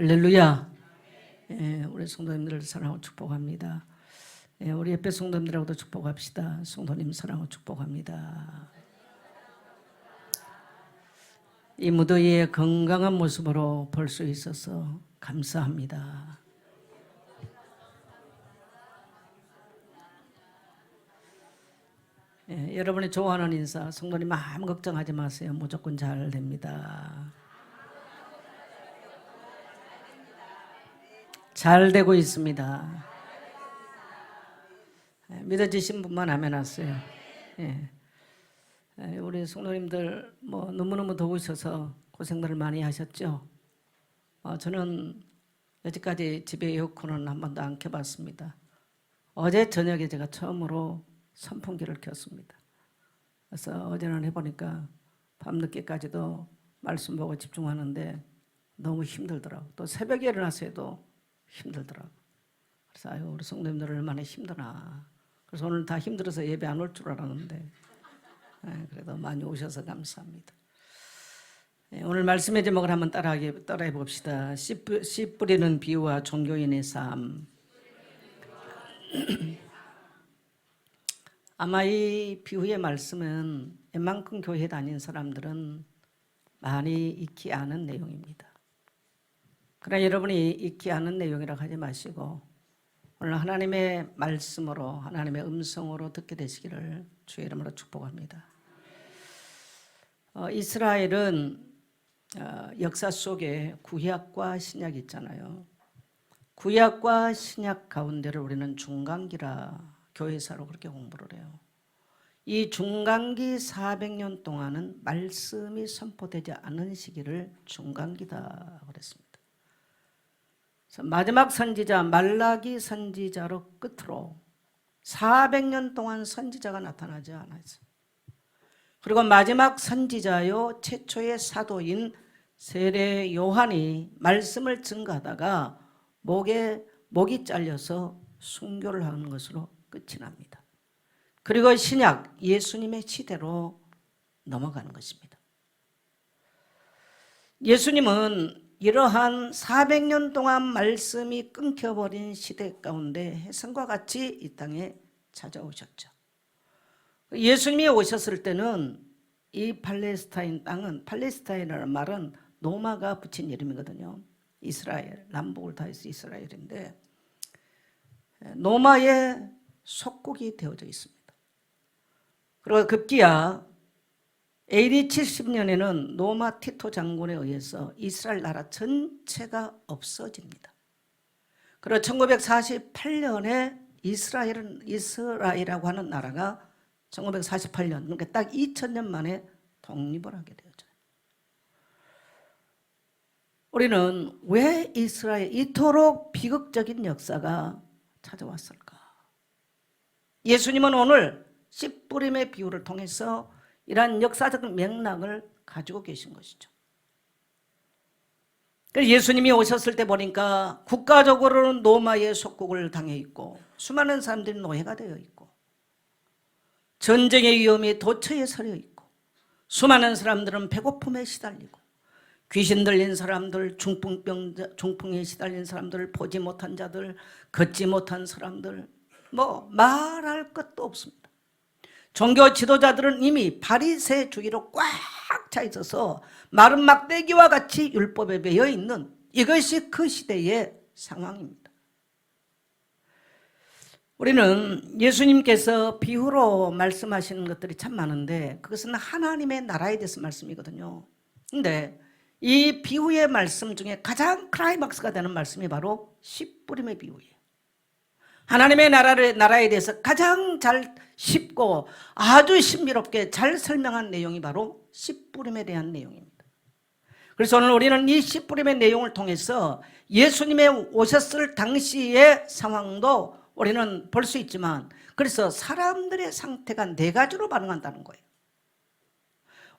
할렐루야. 우리 성도님들을 사랑하고 축복합니다. 우리 옆에 성도님들하고도 축복합시다. 성도님 사랑하고 축복합니다. 이 무더위에 건강한 모습으로 볼 수 있어서 감사합니다. 여러분이 좋아하는 인사, 성도님 마음 걱정하지 마세요. 무조건 잘 됩니다. 잘 되고 있습니다. 믿어지신 분만 아멘 하세요. 우리 성도님들 너무너무 더우셔서 고생들을 많이 하셨죠. 저는 여지까지 집에 에어컨은 한 번도 안 켜봤습니다. 어제 저녁에 제가 처음으로 선풍기를 켰습니다. 그래서 어제는 해보니까 밤늦게까지도 말씀 보고 집중하는데 너무 힘들더라고. 또 새벽에 일어나서 해도 힘들더라고. 그래서 아유, 우리 성도님들 얼마나 힘드나. 그래서 오늘 다 힘들어서 예배 안 올 줄 알았는데 그래도 많이 오셔서 감사합니다. 오늘 말씀의 제목을 한번 따라해 봅시다. 씨 뿌리는 비유와 종교인의 삶. 아마 이 비유의 말씀은 웬만큼 교회 다닌 사람들은 많이 익히 아는 내용입니다. 그러나 여러분이 익히 아는 내용이라고 하지 마시고 오늘 하나님의 말씀으로, 하나님의 음성으로 듣게 되시기를 주의 이름으로 축복합니다. 이스라엘은 역사 속에 구약과 신약이 있잖아요. 구약과 신약 가운데를 우리는 중간기라 교회사로 그렇게 공부를 해요. 이 중간기 400년 동안은 말씀이 선포되지 않은 시기를 중간기다 그랬습니다. 마지막 선지자 말라기 선지자로 끝으로 400년 동안 선지자가 나타나지 않았어요. 그리고 마지막 선지자요 최초의 사도인 세례 요한이 말씀을 증거하다가 목이 잘려서 순교를 하는 것으로 끝이 납니다. 그리고 신약 예수님의 시대로 넘어가는 것입니다. 예수님은 이러한 400년 동안 말씀이 끊겨버린 시대 가운데 혜성과 같이 이 땅에 찾아오셨죠. 예수님이 오셨을 때는 이 팔레스타인 땅은, 팔레스타인이라는 말은 노마가 붙인 이름이거든요. 이스라엘, 남북을 다 해서 이스라엘인데 노마의 속국이 되어져 있습니다. 그리고 급기야 AD 70년에는 노마 티토 장군에 의해서 이스라엘 나라 전체가 없어집니다. 그리고 1948년에 이스라엘이라고 하는 나라가 1948년, 그러니까 딱 2000년 만에 독립을 하게 되었죠. 우리는 왜 이스라엘 이토록 비극적인 역사가 찾아왔을까? 예수님은 오늘 씨 뿌림의 비유를 통해서 이러한 역사적 맥락을 가지고 계신 것이죠. 예수님이 오셨을 때 보니까 국가적으로는 노마의 속국을 당해 있고 수많은 사람들이 노예가 되어 있고 전쟁의 위험이 도처에 서려 있고 수많은 사람들은 배고픔에 시달리고 귀신 들린 사람들, 중풍에 시달린 사람들, 보지 못한 자들, 걷지 못한 사람들, 말할 것도 없습니다. 종교 지도자들은 이미 바리새주의로 꽉 차 있어서 마른 막대기와 같이 율법에 매여 있는 이것이 그 시대의 상황입니다. 우리는 예수님께서 비유로 말씀하시는 것들이 참 많은데 그것은 하나님의 나라에 대해서 말씀이거든요. 그런데 이 비유의 말씀 중에 가장 클라이막스가 되는 말씀이 바로 씨 뿌림의 비유예요. 하나님의 나라에 대해서 가장 잘 쉽고 아주 신비롭게 잘 설명한 내용이 바로 씨 뿌림에 대한 내용입니다. 그래서 오늘 우리는 이 씨 뿌림의 내용을 통해서 예수님의 오셨을 당시의 상황도 우리는 볼 수 있지만 그래서 사람들의 상태가 네 가지로 반응한다는 거예요.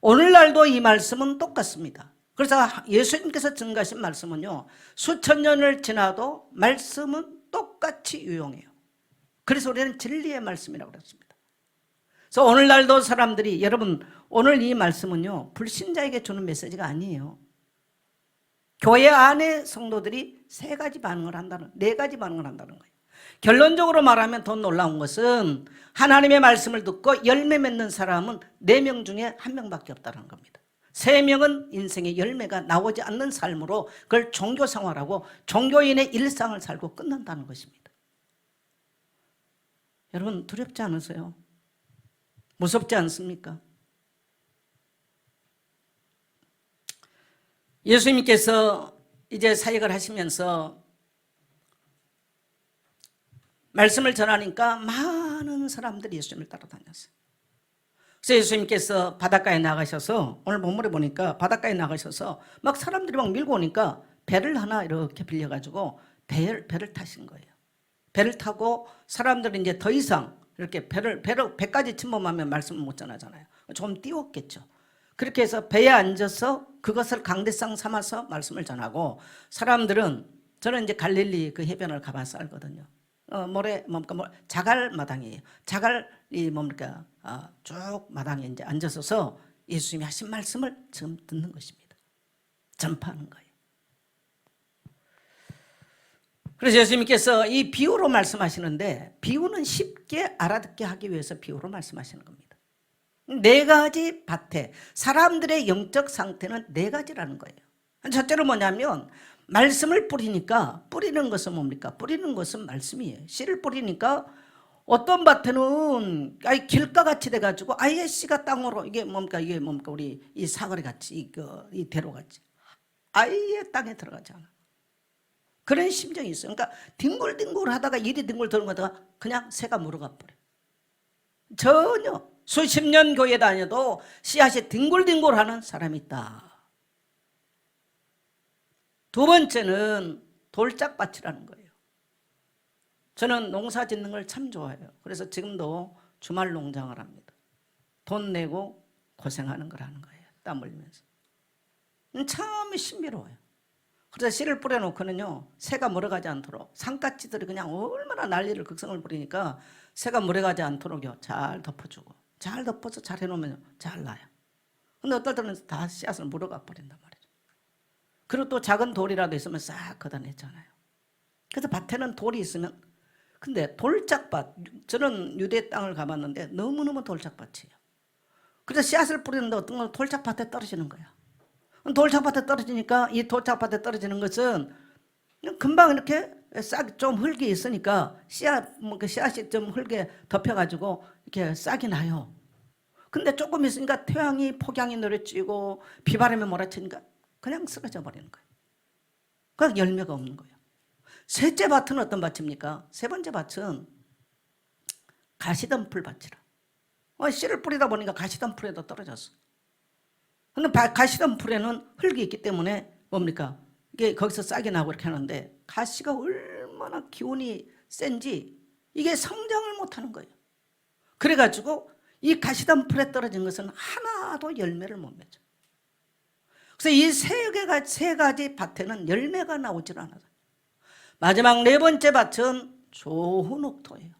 오늘날도 이 말씀은 똑같습니다. 그래서 예수님께서 증거하신 말씀은요 수천 년을 지나도 말씀은 똑같이 유용해요. 그래서 우리는 진리의 말씀이라고 그랬습니다. 그래서 오늘날도 사람들이 여러분 오늘 이 말씀은요 불신자에게 주는 메시지가 아니에요. 교회 안에 성도들이 세 가지 반응을 한다는, 네 가지 반응을 한다는 거예요. 결론적으로 말하면 더 놀라운 것은 하나님의 말씀을 듣고 열매 맺는 사람은 4명 중에 1명밖에 없다는 겁니다. 3명은 인생의 열매가 나오지 않는 삶으로 그걸 종교 생활하고 종교인의 일상을 살고 끝난다는 것입니다. 여러분 두렵지 않으세요? 무섭지 않습니까? 예수님께서 이제 사역을 하시면서 말씀을 전하니까 많은 사람들이 예수님을 따라다녔어요. 그래서 예수님께서 바닷가에 나가셔서, 오늘 본문에 보니까 바닷가에 나가셔서 막 사람들이 막 밀고 오니까 배를 하나 이렇게 빌려가지고 배를 타신 거예요. 배를 타고 사람들은 이제 더 이상 이렇게 배까지 침범하면 말씀을 못 전하잖아요. 좀 띄웠겠죠. 그렇게 해서 배에 앉아서 그것을 강대상 삼아서 말씀을 전하고, 사람들은, 저는 이제 갈릴리 그 해변을 가봐서 알거든요. 자갈 마당이에요. 자갈이 쭉 마당에 이제 앉아서서 예수님이 하신 말씀을 지금 듣는 것입니다. 전파하는 거예요. 그래서 예수님께서 이 비유로 말씀하시는데, 비유는 쉽게 알아듣게 하기 위해서 비유로 말씀하시는 겁니다. 4가지 밭에 사람들의 영적 상태는 4가지라는 거예요. 첫째로 뭐냐면, 말씀을 뿌리니까, 뿌리는 것은 뭡니까? 뿌리는 것은 말씀이에요. 씨를 뿌리니까 어떤 밭에는 아예 길가같이 돼가지고 아예 씨가 땅으로, 이게 뭡니까 우리 이 사거리 같이, 이 대로 같이 아예 땅에 들어가지 않아. 그런 심정이 있어요. 그러니까 뒹굴뒹굴 하다가 이리 뒹굴 도는 거다가 그냥 새가 물어가 버려. 전혀 수십 년 교회 다녀도 씨앗이 뒹굴뒹굴 하는 사람이 있다. 두 번째는 돌짝밭이라는 거예요. 저는 농사 짓는 걸 참 좋아해요. 그래서 지금도 주말 농장을 합니다. 돈 내고 고생하는 걸 하는 거예요. 땀 흘리면서. 참 신비로워요. 그래서 씨를 뿌려놓고는요, 새가 물어가지 않도록, 산까치들이 그냥 얼마나 난리를 극성을 부리니까 새가 물어가지 않도록요, 잘 덮어주고, 잘 덮어서 잘 해놓으면 잘 나요. 근데 어떨 때는 다 씨앗을 물어가 버린단 말이에요. 그리고 또 작은 돌이라도 있으면 싹 걷어냈잖아요. 그래서 밭에는 돌이 있으면, 근데 돌짝밭, 저는 유대 땅을 가봤는데 너무너무 돌짝밭이에요. 그래서 씨앗을 뿌리는데 어떤 건 돌짝밭에 떨어지는 거야. 돌짝밭에 떨어지니까, 이 돌짝밭에 떨어지는 것은 금방 이렇게 싹 좀 흙이 있으니까 씨앗이 좀 흙에 덮여가지고 이렇게 싹이 나요. 근데 조금 있으니까 태양이 폭양이 내리쬐고 비바람이 몰아치니까 그냥 쓰러져 버리는 거예요. 그냥 열매가 없는 거예요. 셋째 밭은 어떤 밭입니까? 세 번째 밭은 가시덤불 밭이라. 씨를 뿌리다 보니까 가시덤불에도 떨어졌어. 근데 가시덤불에는 흙이 있기 때문에 뭡니까? 이게 거기서 싹이 나고 이렇게 하는데, 가시가 얼마나 기운이 센지 이게 성장을 못하는 거예요. 그래가지고 이 가시덤불에 떨어진 것은 하나도 열매를 못 맺어. 그래서 이 세 가지 밭에는 열매가 나오질 않아요. 마지막 4번째 밭은 좋은 옥토예요.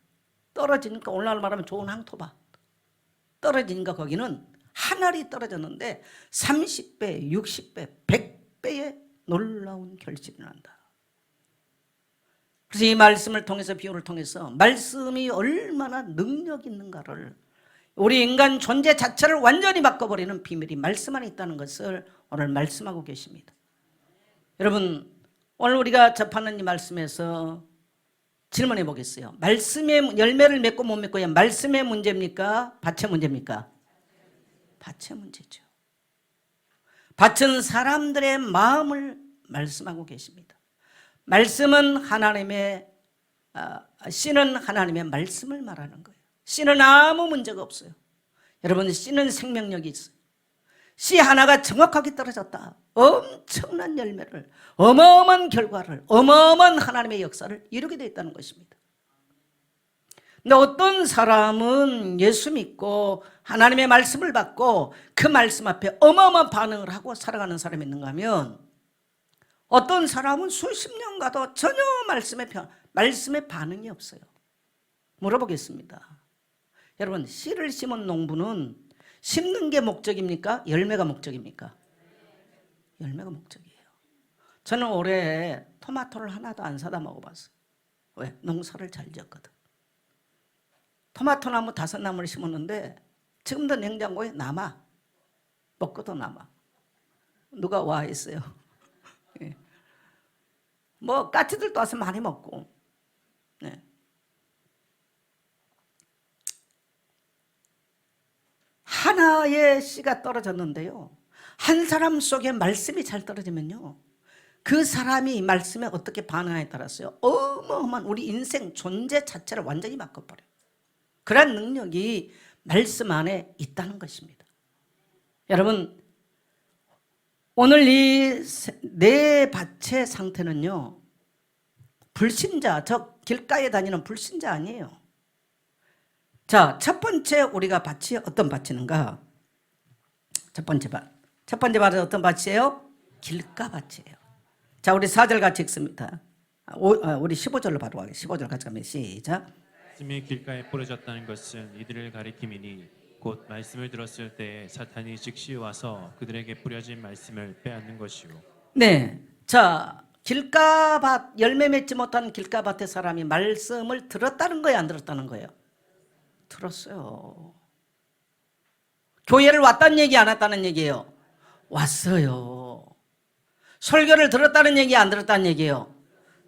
떨어지니까, 오늘날 말하면 좋은 항토밭. 떨어지니까 거기는 한 알이 떨어졌는데 30배, 60배, 100배의 놀라운 결실이 난다. 그래서 이 말씀을 통해서, 비유를 통해서 말씀이 얼마나 능력 있는가를, 우리 인간 존재 자체를 완전히 바꿔버리는 비밀이 말씀 안에 있다는 것을 오늘 말씀하고 계십니다. 여러분, 오늘 우리가 접하는 이 말씀에서 질문해 보겠어요. 말씀의 열매를 맺고 못 맺고야 말씀의 문제입니까? 밭의 문제입니까? 밭의 문제죠. 밭은 사람들의 마음을 말씀하고 계십니다. 말씀은 하나님의, 씨는 하나님의 말씀을 말하는 거예요. 씨는 아무 문제가 없어요. 여러분, 씨는 생명력이 있어요. 씨 하나가 정확하게 떨어졌다, 엄청난 열매를, 어마어마한 결과를, 어마어마한 하나님의 역사를 이루게 되어 있다는 것입니다. 근데 어떤 사람은 예수 믿고 하나님의 말씀을 받고 그 말씀 앞에 어마어마한 반응을 하고 살아가는 사람이 있는가 하면, 어떤 사람은 수십 년 가도 전혀 말씀에 반응이 없어요. 물어보겠습니다. 여러분, 씨를 심은 농부는 심는 게 목적입니까? 열매가 목적입니까? 열매가 목적이에요. 저는 올해 토마토를 하나도 안 사다 먹어봤어요. 왜? 농사를 잘 지었거든. 토마토 나무 5나무를 심었는데 지금도 냉장고에 남아. 먹고도 남아. 누가 와 있어요. 예. 뭐 까치들도 와서 많이 먹고. 네. 하나의 씨가 떨어졌는데요, 한 사람 속에 말씀이 잘 떨어지면요, 그 사람이 말씀에 어떻게 반응하에 따라서요, 어마어마한 우리 인생 존재 자체를 완전히 바꿔버려요. 그런 능력이 말씀 안에 있다는 것입니다. 여러분, 오늘 이 네 밭의 상태는요, 불신자, 저 길가에 다니는 불신자 아니에요. 자, 첫 번째 우리가 밭이 어떤 밭이는가? 첫 번째 밭은 어떤 밭이에요? 길가 밭이에요. 자, 우리 4절 같이 읽습니다. 우리 15절로 바로 가겠습니다. 15절 같이 가면 시작. 말씀이 길가에 뿌려졌다는 것은 이들을 가리킴이니 곧 말씀을 들었을 때 사탄이 즉시 와서 그들에게 뿌려진 말씀을 빼앗는 것이요. 네, 자, 길가밭, 열매 맺지 못한 길가밭의 사람이 말씀을 들었다는 거예요, 안 들었다는 거예요? 들었어요. 교회를 왔다는 얘기, 안 왔다는 얘기예요? 왔어요. 설교를 들었다는 얘기, 안 들었다는 얘기예요?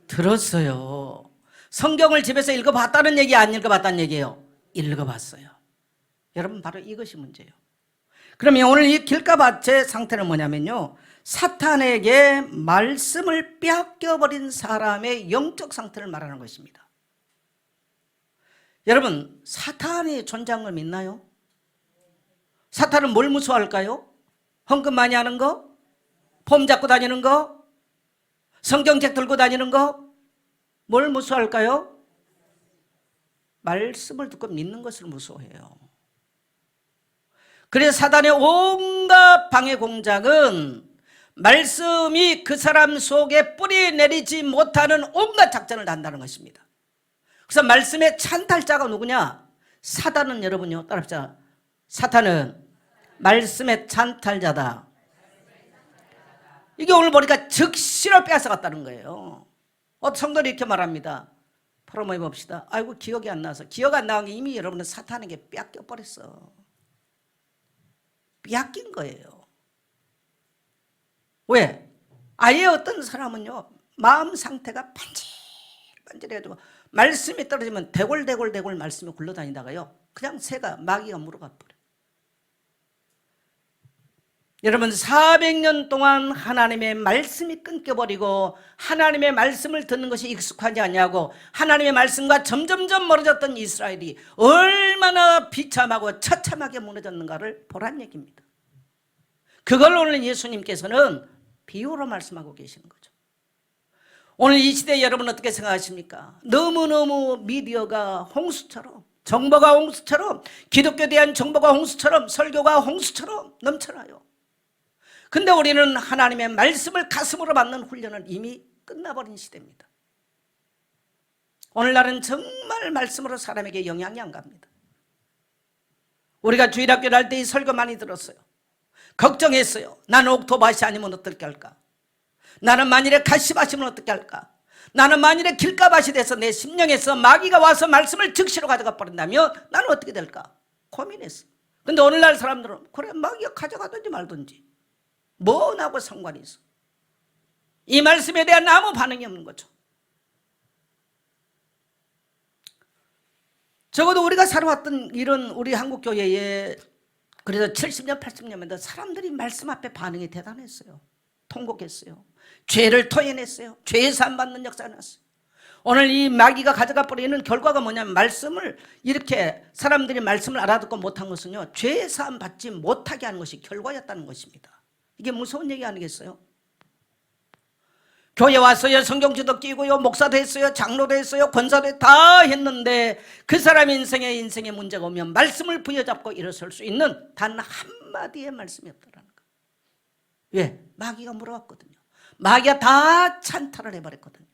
들었어요. 성경을 집에서 읽어봤다는 얘기, 안 읽어봤다는 얘기예요? 읽어봤어요. 여러분, 바로 이것이 문제예요. 그러면 오늘 이 길가밭의 상태는 뭐냐면요, 사탄에게 말씀을 빼앗겨버린 사람의 영적 상태를 말하는 것입니다. 여러분, 사탄이 존재한 걸 믿나요? 사탄은 뭘 무서워할까요? 헌금 많이 하는 거? 폼 잡고 다니는 거? 성경책 들고 다니는 거? 뭘 무서워할까요? 말씀을 듣고 믿는 것을 무서워해요. 그래서 사단의 온갖 방해 공작은 말씀이 그 사람 속에 뿌리 내리지 못하는 온갖 작전을 한다는 것입니다. 그래서 말씀의 찬탈자가 누구냐? 사단은, 여러분요, 따라합시다. 사탄은 말씀의 찬탈자다. 이게 오늘 보니까 즉시로 빼앗아갔다는 거예요. 성도들이 이렇게 말합니다. 포럼에 봅시다. 아이고, 기억이 안 나서. 기억 안 나는 게 이미 여러분은 사탄에게 뺏겨버렸어. 빼앗긴 거예요. 왜? 아예 어떤 사람은요, 마음 상태가 반질반질해가지고 말씀이 떨어지면 대골 말씀이 굴러다니다가요, 그냥 새가, 마귀가 물어가 버려. 여러분, 400년 동안 하나님의 말씀이 끊겨버리고 하나님의 말씀을 듣는 것이 익숙하지 않냐고 하나님의 말씀과 점점점 멀어졌던 이스라엘이 얼마나 비참하고 처참하게 무너졌는가를 보란 얘기입니다. 그걸 오늘 예수님께서는 비유로 말씀하고 계시는 거죠. 오늘 이 시대에 여러분 어떻게 생각하십니까? 너무너무 미디어가 홍수처럼, 정보가 홍수처럼, 기독교에 대한 정보가 홍수처럼, 설교가 홍수처럼 넘쳐나요. 근데 우리는 하나님의 말씀을 가슴으로 받는 훈련은 이미 끝나버린 시대입니다. 오늘날은 정말 말씀으로 사람에게 영향이 안 갑니다. 우리가 주일학교를 할 때 이 설교 많이 들었어요. 걱정했어요. 나는 옥토밭이 아니면 어떻게 할까? 나는 만일에 가시밭이면 어떻게 할까? 나는 만일에 길가밭이 돼서 내 심령에서 마귀가 와서 말씀을 즉시로 가져가 버린다면 나는 어떻게 될까? 고민했어. 근데 오늘날 사람들은 그래, 마귀가 가져가든지 말든지 뭐 나하고 상관이 있어? 이 말씀에 대한 아무 반응이 없는 거죠. 적어도 우리가 살아왔던 이런 우리 한국 교회에 그래서 70년 80년마다 사람들이 말씀 앞에 반응이 대단했어요. 통곡했어요. 죄를 토해냈어요. 죄의 사함 받는 역사가 났어요. 오늘 이 마귀가 가져가 버리는 결과가 뭐냐면, 말씀을 이렇게 사람들이 말씀을 알아듣고 못한 것은요, 죄의 사함 받지 못하게 하는 것이 결과였다는 것입니다. 이게 무서운 얘기 아니겠어요? 교회 왔어요. 성경지도 끼고요. 목사도 했어요. 장로도 했어요. 권사도 다 했는데 그 사람 인생에 문제가 오면 말씀을 부여잡고 일어설 수 있는 단 한마디의 말씀이 없더라는 거예요. 왜? 마귀가 물어왔거든요. 마귀가 다 찬탈을 해버렸거든요.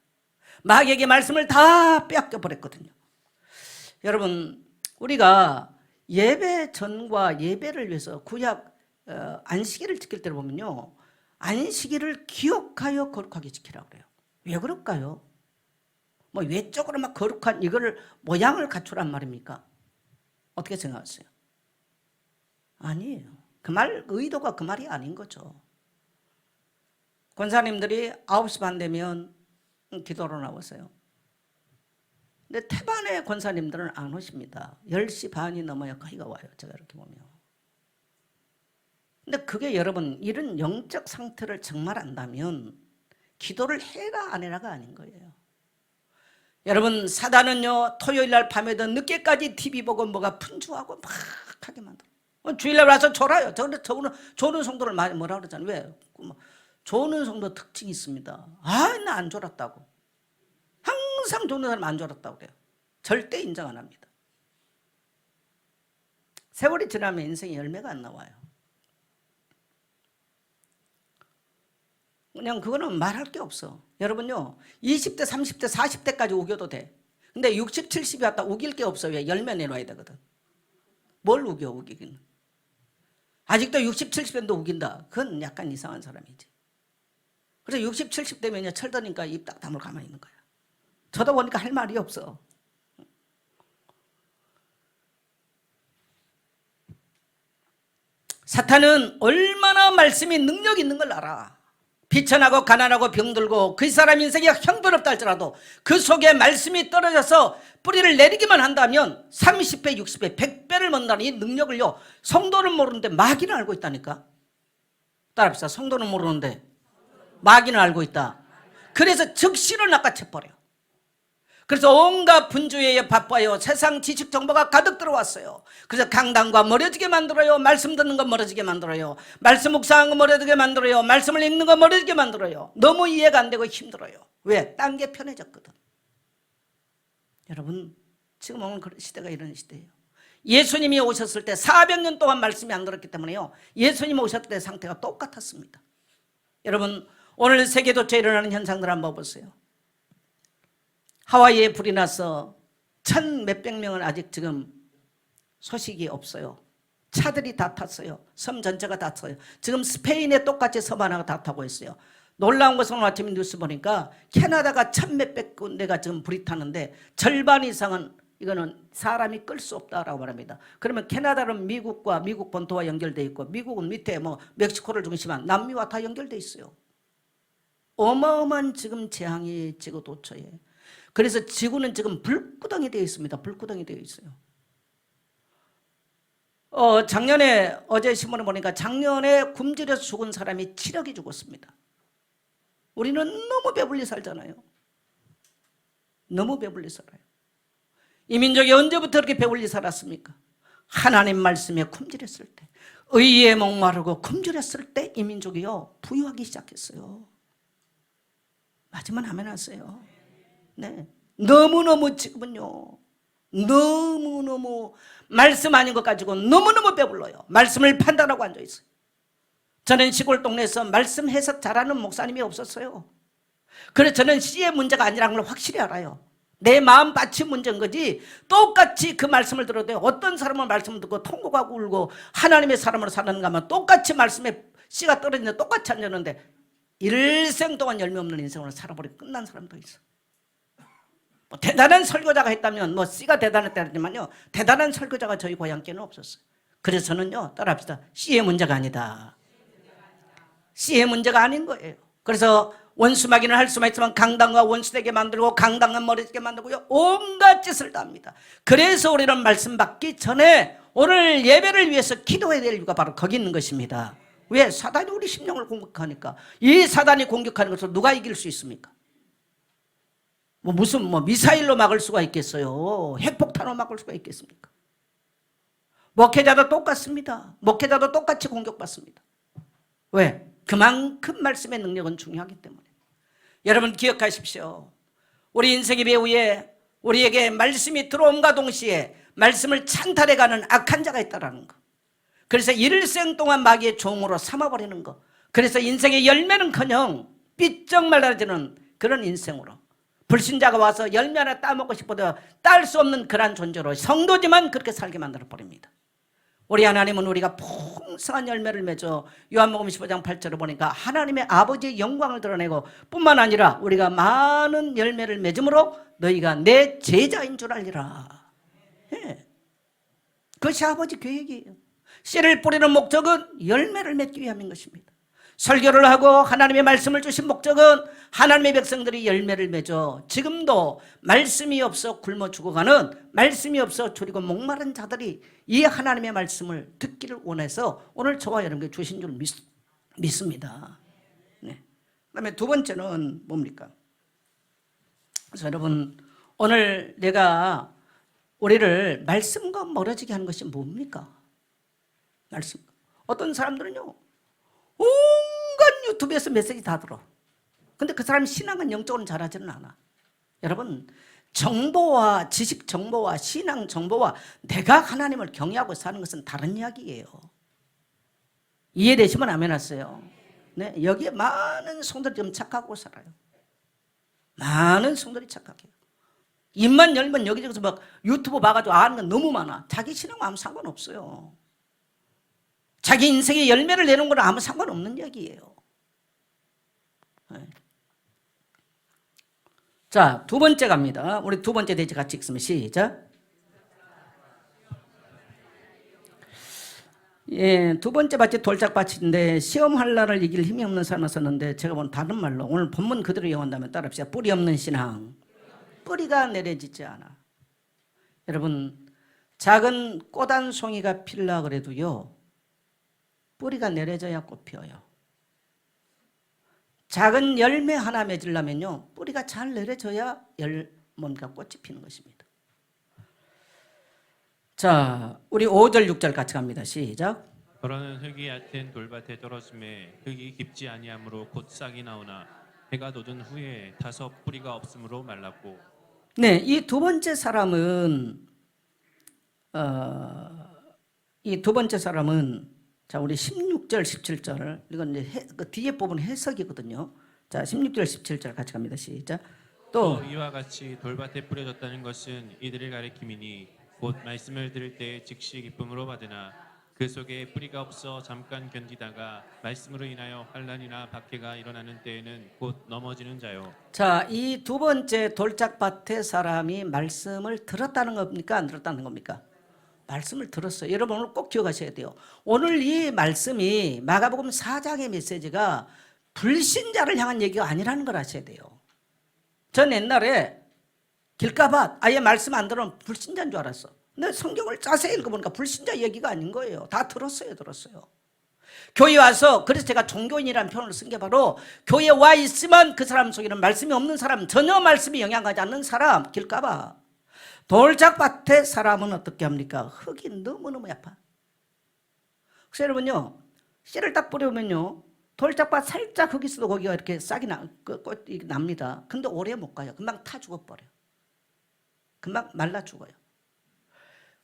마귀에게 말씀을 다 빼앗겨버렸거든요. 여러분, 우리가 예배 전과 예배를 위해서 구약 안식일을 지킬 때를 보면요, 안식일을 기억하여 거룩하게 지키라고 그래요. 왜 그럴까요? 뭐 외적으로 막 거룩한 이거를 모양을 갖추란 말입니까? 어떻게 생각하세요? 아니에요. 그 말 의도가 그 말이 아닌 거죠. 권사님들이 9시 반 되면 기도로 나오세요. 근데 태반의 권사님들은 안 오십니다. 10시 반이 넘어야 거의가 와요. 제가 이렇게 보면. 근데 그게 여러분 이런 영적 상태를 정말 안다면 기도를 해라 안 해라가 아닌 거예요. 여러분 사단은요 토요일 날 밤에도 늦게까지 TV 보고 뭐가 분주하고 막 하게 만들어. 주일날 와서 졸아요. 저는 조는 성도를 많이 뭐라 그러잖아요. 왜? 조는 성도 특징이 있습니다. 아, 나 안 졸았다고. 항상 조는 사람 안 졸았다고 그래요. 절대 인정 안 합니다. 세월이 지나면 인생에 열매가 안 나와요. 그냥 그거는 말할 게 없어. 여러분요 20대 30대 40대까지 우겨도 돼. 근데 60, 70이 왔다 우길 게 없어. 왜? 열매 내놔야 되거든. 뭘 우겨 우기긴. 아직도 60, 70대도 우긴다. 그건 약간 이상한 사람이지. 그래서 60, 70대면요 철드니까 입 딱 다물고 가만히 있는 거야. 쳐다보니까 할 말이 없어. 사탄은 얼마나 말씀이 능력 있는 걸 알아. 비천하고 가난하고 병들고 그 사람 인생이 형편없다 할지라도 그 속에 말씀이 떨어져서 뿌리를 내리기만 한다면 30배, 60배, 100배를 먼다는 이 능력을요 성도는 모르는데 마귀는 알고 있다니까. 따라합시다. 성도는 모르는데 마귀는 알고 있다. 그래서 즉시로 낚아채버려. 그래서 온갖 분주에 바빠요. 세상 지식 정보가 가득 들어왔어요. 그래서 강단과 멀어지게 만들어요. 말씀 듣는 거 멀어지게 만들어요. 말씀 묵상하는 거 멀어지게 만들어요. 말씀을 읽는 거 멀어지게 만들어요. 너무 이해가 안 되고 힘들어요. 왜? 딴 게 편해졌거든. 여러분 지금 오늘 시대가 이런 시대예요. 예수님이 오셨을 때 400년 동안 말씀이 안 들었기 때문에요 예수님 오셨을 때 상태가 똑같았습니다. 여러분 오늘 세계도처에 일어나는 현상들 한번 보세요. 하와이에 불이 나서 1,000 몇백 명은 아직 지금 소식이 없어요. 차들이 다 탔어요. 섬 전체가 다 탔어요. 지금 스페인에 똑같이 섬 하나가 다 타고 있어요. 놀라운 것은 오늘 아침에 뉴스 보니까 캐나다가 1,000 몇백 군데가 지금 불이 타는데 절반 이상은 이거는 사람이 끌 수 없다라고 말합니다. 그러면 캐나다는 미국과 미국 본토와 연결돼 있고 미국은 밑에 뭐 멕시코를 중심한 남미와 다 연결돼 있어요. 어마어마한 지금 재앙이 지구 도처에. 그래서 지구는 지금 불구덩이 되어 있습니다. 불구덩이 되어 있어요. 작년에 어제 신문을 보니까 작년에 굶주려서 죽은 사람이 7억이 죽었습니다. 우리는 너무 배불리 살잖아요. 너무 배불리 살아요. 이 민족이 언제부터 그렇게 배불리 살았습니까? 하나님 말씀에 굶주렸을 때, 의에 목마르고 굶주렸을 때 이 민족이요 부유하기 시작했어요. 맞으면 아멘 하세요. 네, 너무너무 지금은요 너무너무 말씀 아닌 것 가지고 너무너무 배불러요. 말씀을 판단하고 앉아있어요. 저는 시골 동네에서 말씀 해석 잘하는 목사님이 없었어요. 그래서 저는 씨의 문제가 아니라는 걸 확실히 알아요. 내 마음 밭이 문제인 거지 똑같이 그 말씀을 들어도 어떤 사람은 말씀을 듣고 통곡하고 울고 하나님의 사람으로 사는가 하면 똑같이 말씀에 씨가 떨어지는데 똑같이 앉았는데 일생 동안 열매 없는 인생으로 살아버리고 끝난 사람도 있어. 뭐 대단한 설교자가 했다면 뭐 씨가 대단했다지만요 대단한 설교자가 저희 고향께는 없었어요. 그래서 저는요 따라합시다. 씨의 문제가 아니다. 씨의 문제가 아닌 거예요. 그래서 원수마귀는 할 수만 있으면 강당과 원수되게 만들고 강당은 멀어지게 만들고요 온갖 짓을 다 합니다. 그래서 우리는 말씀 받기 전에 오늘 예배를 위해서 기도해야 될 이유가 바로 거기 있는 것입니다. 왜? 사단이 우리 심령을 공격하니까. 이 사단이 공격하는 것을 누가 이길 수 있습니까? 무슨 미사일로 막을 수가 있겠어요? 핵폭탄으로 막을 수가 있겠습니까? 목회자도 똑같습니다. 목회자도 똑같이 공격받습니다. 왜? 그만큼 말씀의 능력은 중요하기 때문에. 여러분 기억하십시오. 우리 인생의 배후에 우리에게 말씀이 들어옴과 동시에 말씀을 찬탈해가는 악한 자가 있다는 거. 그래서 일생 동안 마귀의 종으로 삼아버리는 거. 그래서 인생의 열매는커녕 삐쩍 말라지는 그런 인생으로 불신자가 와서 열매 하나 따먹고 싶어도 딸 수 없는 그런 존재로 성도지만 그렇게 살게 만들어버립니다. 우리 하나님은 우리가 풍성한 열매를 맺어 요한복음 15장 8절을 보니까 하나님의 아버지의 영광을 드러내고 뿐만 아니라 우리가 많은 열매를 맺음으로 너희가 내 제자인 줄 알리라. 예. 그것이 아버지 계획이에요. 씨를 뿌리는 목적은 열매를 맺기 위함인 것입니다. 설교를 하고 하나님의 말씀을 주신 목적은 하나님의 백성들이 열매를 맺어 지금도 말씀이 없어 굶어 죽어가는, 말씀이 없어 줄이고 목마른 자들이 이 하나님의 말씀을 듣기를 원해서 오늘 저와 여러분께 주신 줄 믿습니다. 네. 그다음에 두 번째는 뭡니까? 그래서 여러분, 오늘 내가 우리를 말씀과 멀어지게 하는 것이 뭡니까? 말씀. 어떤 사람들은요, 온갖 유튜브에서 메시지 다 들어. 근데 그 사람이 신앙은 영적으로 잘하지는 않아. 여러분, 정보와 지식 정보와 신앙 정보와 내가 하나님을 경외하고 사는 것은 다른 이야기예요. 이해되시면 아멘 하세요. 네, 여기에 많은 성도들이 좀 착하고 살아요. 많은 성도들이 착하게요. 입만 열면 여기저기서 막 유튜브 봐가지고 아는 건 너무 많아. 자기 신앙과 아무 상관없어요. 자기 인생의 열매를 내는 건 아무 상관없는 이야기예요. 네. 자, 두 번째 갑니다. 우리 두 번째 대지 같이 읽으면 시작. 예, 두 번째 밭이 돌짝밭인데 시험할 날을 이길 힘이 없는 사람을 썼는데 제가 본 다른 말로 오늘 본문 그대로 이용한다면 따라합시다. 뿌리 없는 신앙. 뿌리가 내려지지 않아. 여러분, 작은 꽃 한 송이가 필라 그래도요, 뿌리가 내려져야 꽃 피어요. 작은 열매 하나 맺으려면요, 뿌리가 잘 내려져야 뭔가 꽃이 피는 것입니다. 자, 우리 5절 6절 같이 갑니다. 시작. 더러는 흙이 얕은 돌밭에 떨어짐에 흙이 깊지 아니하므로 곧 싹이 나오나 해가 돋은 후에 다섯 뿌리가 없으므로 말랐고. 네, 이 두 번째 사람은 자, 우리 16절 17절을 이건 이제 그 뒤에 부분 해석이거든요. 자, 16절 17절 같이 갑니다. 시작. 또 이와 같이 돌밭에 뿌려졌다는 것은 이들을 가리킴이니 곧 말씀을 들을 때 즉시 기쁨으로 받으나 그 속에 뿌리가 없어 잠깐 견디다가 말씀으로 인하여 환난이나 박해가 일어나는 때에는 곧 넘어지는 자요. 자, 이 두 번째 돌짝밭의 사람이 말씀을 들었다는 겁니까? 안 들었다는 겁니까? 말씀을 들었어요. 여러분 오늘 꼭 기억하셔야 돼요. 오늘 이 말씀이 마가복음 4장의 메시지가 불신자를 향한 얘기가 아니라는 걸 아셔야 돼요. 전 옛날에 길가밭 아예 말씀 안 들으면 불신자인 줄 알았어. 근데 성경을 자세히 읽어보니까 불신자 얘기가 아닌 거예요. 다 들었어요. 교회 와서, 그래서 제가 종교인이라는 표현을 쓴 게 바로 교회에 와 있으면 그 사람 속에는 말씀이 없는 사람, 전혀 말씀이 영향하지 않는 사람, 길가밭. 돌짝밭의 사람은 어떻게 합니까? 흙이 너무너무 얕아. 그래서 여러분요, 씨를 딱 뿌려보면요, 돌짝밭 살짝 흙이 있어도 거기가 이렇게 싹이 꽃이 납니다. 근데 오래 못 가요. 금방 타 죽어버려요. 금방 말라 죽어요.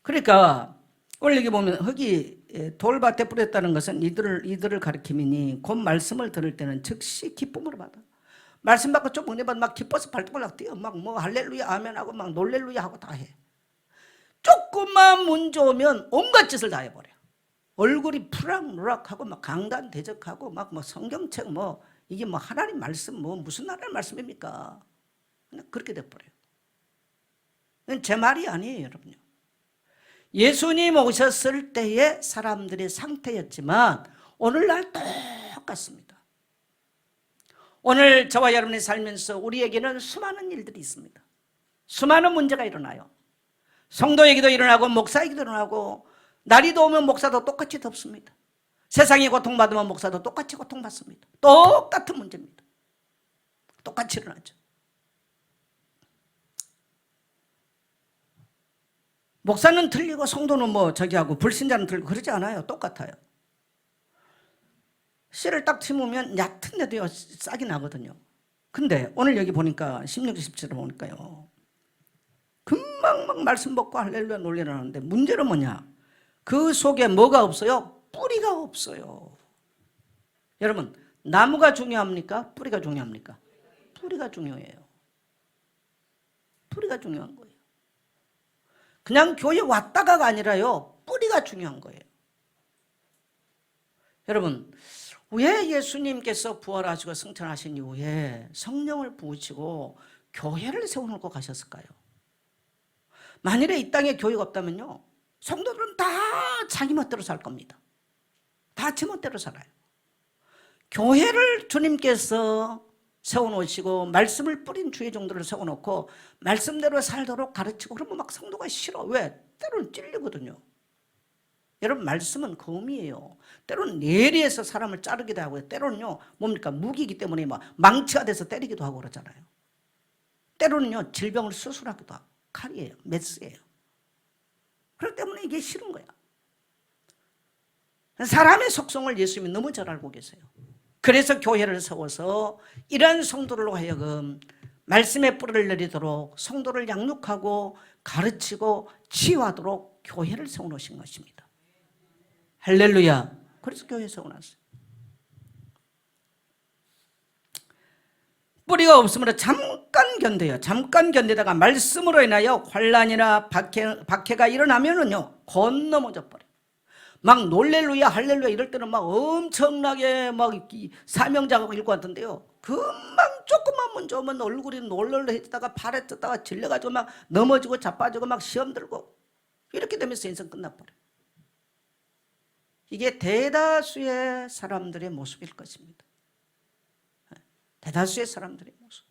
그러니까 오늘 여기 보면 흙이 돌밭에 뿌렸다는 것은 이들을 가리킴이니 곧 말씀을 들을 때는 즉시 기쁨으로 받아. 말씀 받고 좀 은혜 받으면 막 기뻐서 발톱을 뛰어. 막 뭐 할렐루야 아멘 하고 막 놀렐루야 하고 다 해. 조금만 문제 오면 온갖 짓을 다 해버려. 얼굴이 푸락누락하고 막 강단 대적하고 막 뭐 성경책 뭐 이게 뭐 하나님 말씀 뭐 무슨 하나님 말씀입니까? 그냥 그렇게 돼버려요. 제 말이 아니에요, 여러분요. 예수님 오셨을 때의 사람들의 상태였지만 오늘날 똑같습니다. 오늘 저와 여러분이 살면서 우리에게는 수많은 일들이 있습니다. 수많은 문제가 일어나요. 성도에게도 일어나고 목사에게도 일어나고, 날이 더우면 목사도 똑같이 덥습니다. 세상이 고통받으면 목사도 똑같이 고통받습니다. 똑같은 문제입니다. 똑같이 일어나죠. 목사는 틀리고 성도는 뭐 저기하고 불신자는 틀리고 그러지 않아요. 똑같아요. 씨를 딱 심으면 얕은 데도 싹이 나거든요. 근데 오늘 여기 보니까 16, 17을 보니까요, 금방 막 말씀 먹고 할렐루야 놀래라 하는데 문제는 뭐냐? 그 속에 뭐가 없어요? 뿌리가 없어요. 여러분, 나무가 중요합니까? 뿌리가 중요합니까? 뿌리가 중요해요. 뿌리가 중요한 거예요. 그냥 교회 왔다가가 아니라요, 뿌리가 중요한 거예요. 여러분, 왜 예수님께서 부활하시고 승천하신 이후에 성령을 부으시고 교회를 세워놓고 가셨을까요? 만일에 이 땅에 교회가 없다면요, 성도들은 다 자기 멋대로 살 겁니다. 다 제 멋대로 살아요. 교회를 주님께서 세워놓으시고 말씀을 뿌린 주의 종들을 세워놓고 말씀대로 살도록 가르치고, 그러면 막 성도가 싫어. 왜? 때로는 찔리거든요. 여러분, 말씀은 검이에요. 때로는 예리해서 사람을 자르기도 하고요. 때로는요, 뭡니까? 무기이기 때문에 막 망치가 돼서 때리기도 하고 그러잖아요. 때로는요, 질병을 수술하기도 하고. 칼이에요. 메스예요. 그렇기 때문에 이게 싫은 거야. 사람의 속성을 예수님이 너무 잘 알고 계세요. 그래서 교회를 세워서 이러한 성도들로 하여금 말씀의 뿌리를 내리도록 성도를 양육하고 가르치고 치유하도록 교회를 세워놓으신 것입니다. 할렐루야. 그래서 교회 세워놨어요. 뿌리가 없으므로 잠깐 견뎌요. 잠깐 견디다가 말씀으로 인하여 환난이나 박해가 일어나면은요, 건너머져 버려요. 막 놀렐루야 할렐루야 이럴 때는 막 엄청나게 막 사명자가 읽고 왔던데요, 금방 조금만 문제 오면 얼굴이 놀랄해지다가 발에 뜯다가 질려가지고 막 넘어지고 자빠지고 막 시험 들고 이렇게 되면서 인생 끝나버려요. 이게 대다수의 사람들의 모습일 것입니다. 대다수의 사람들의 모습.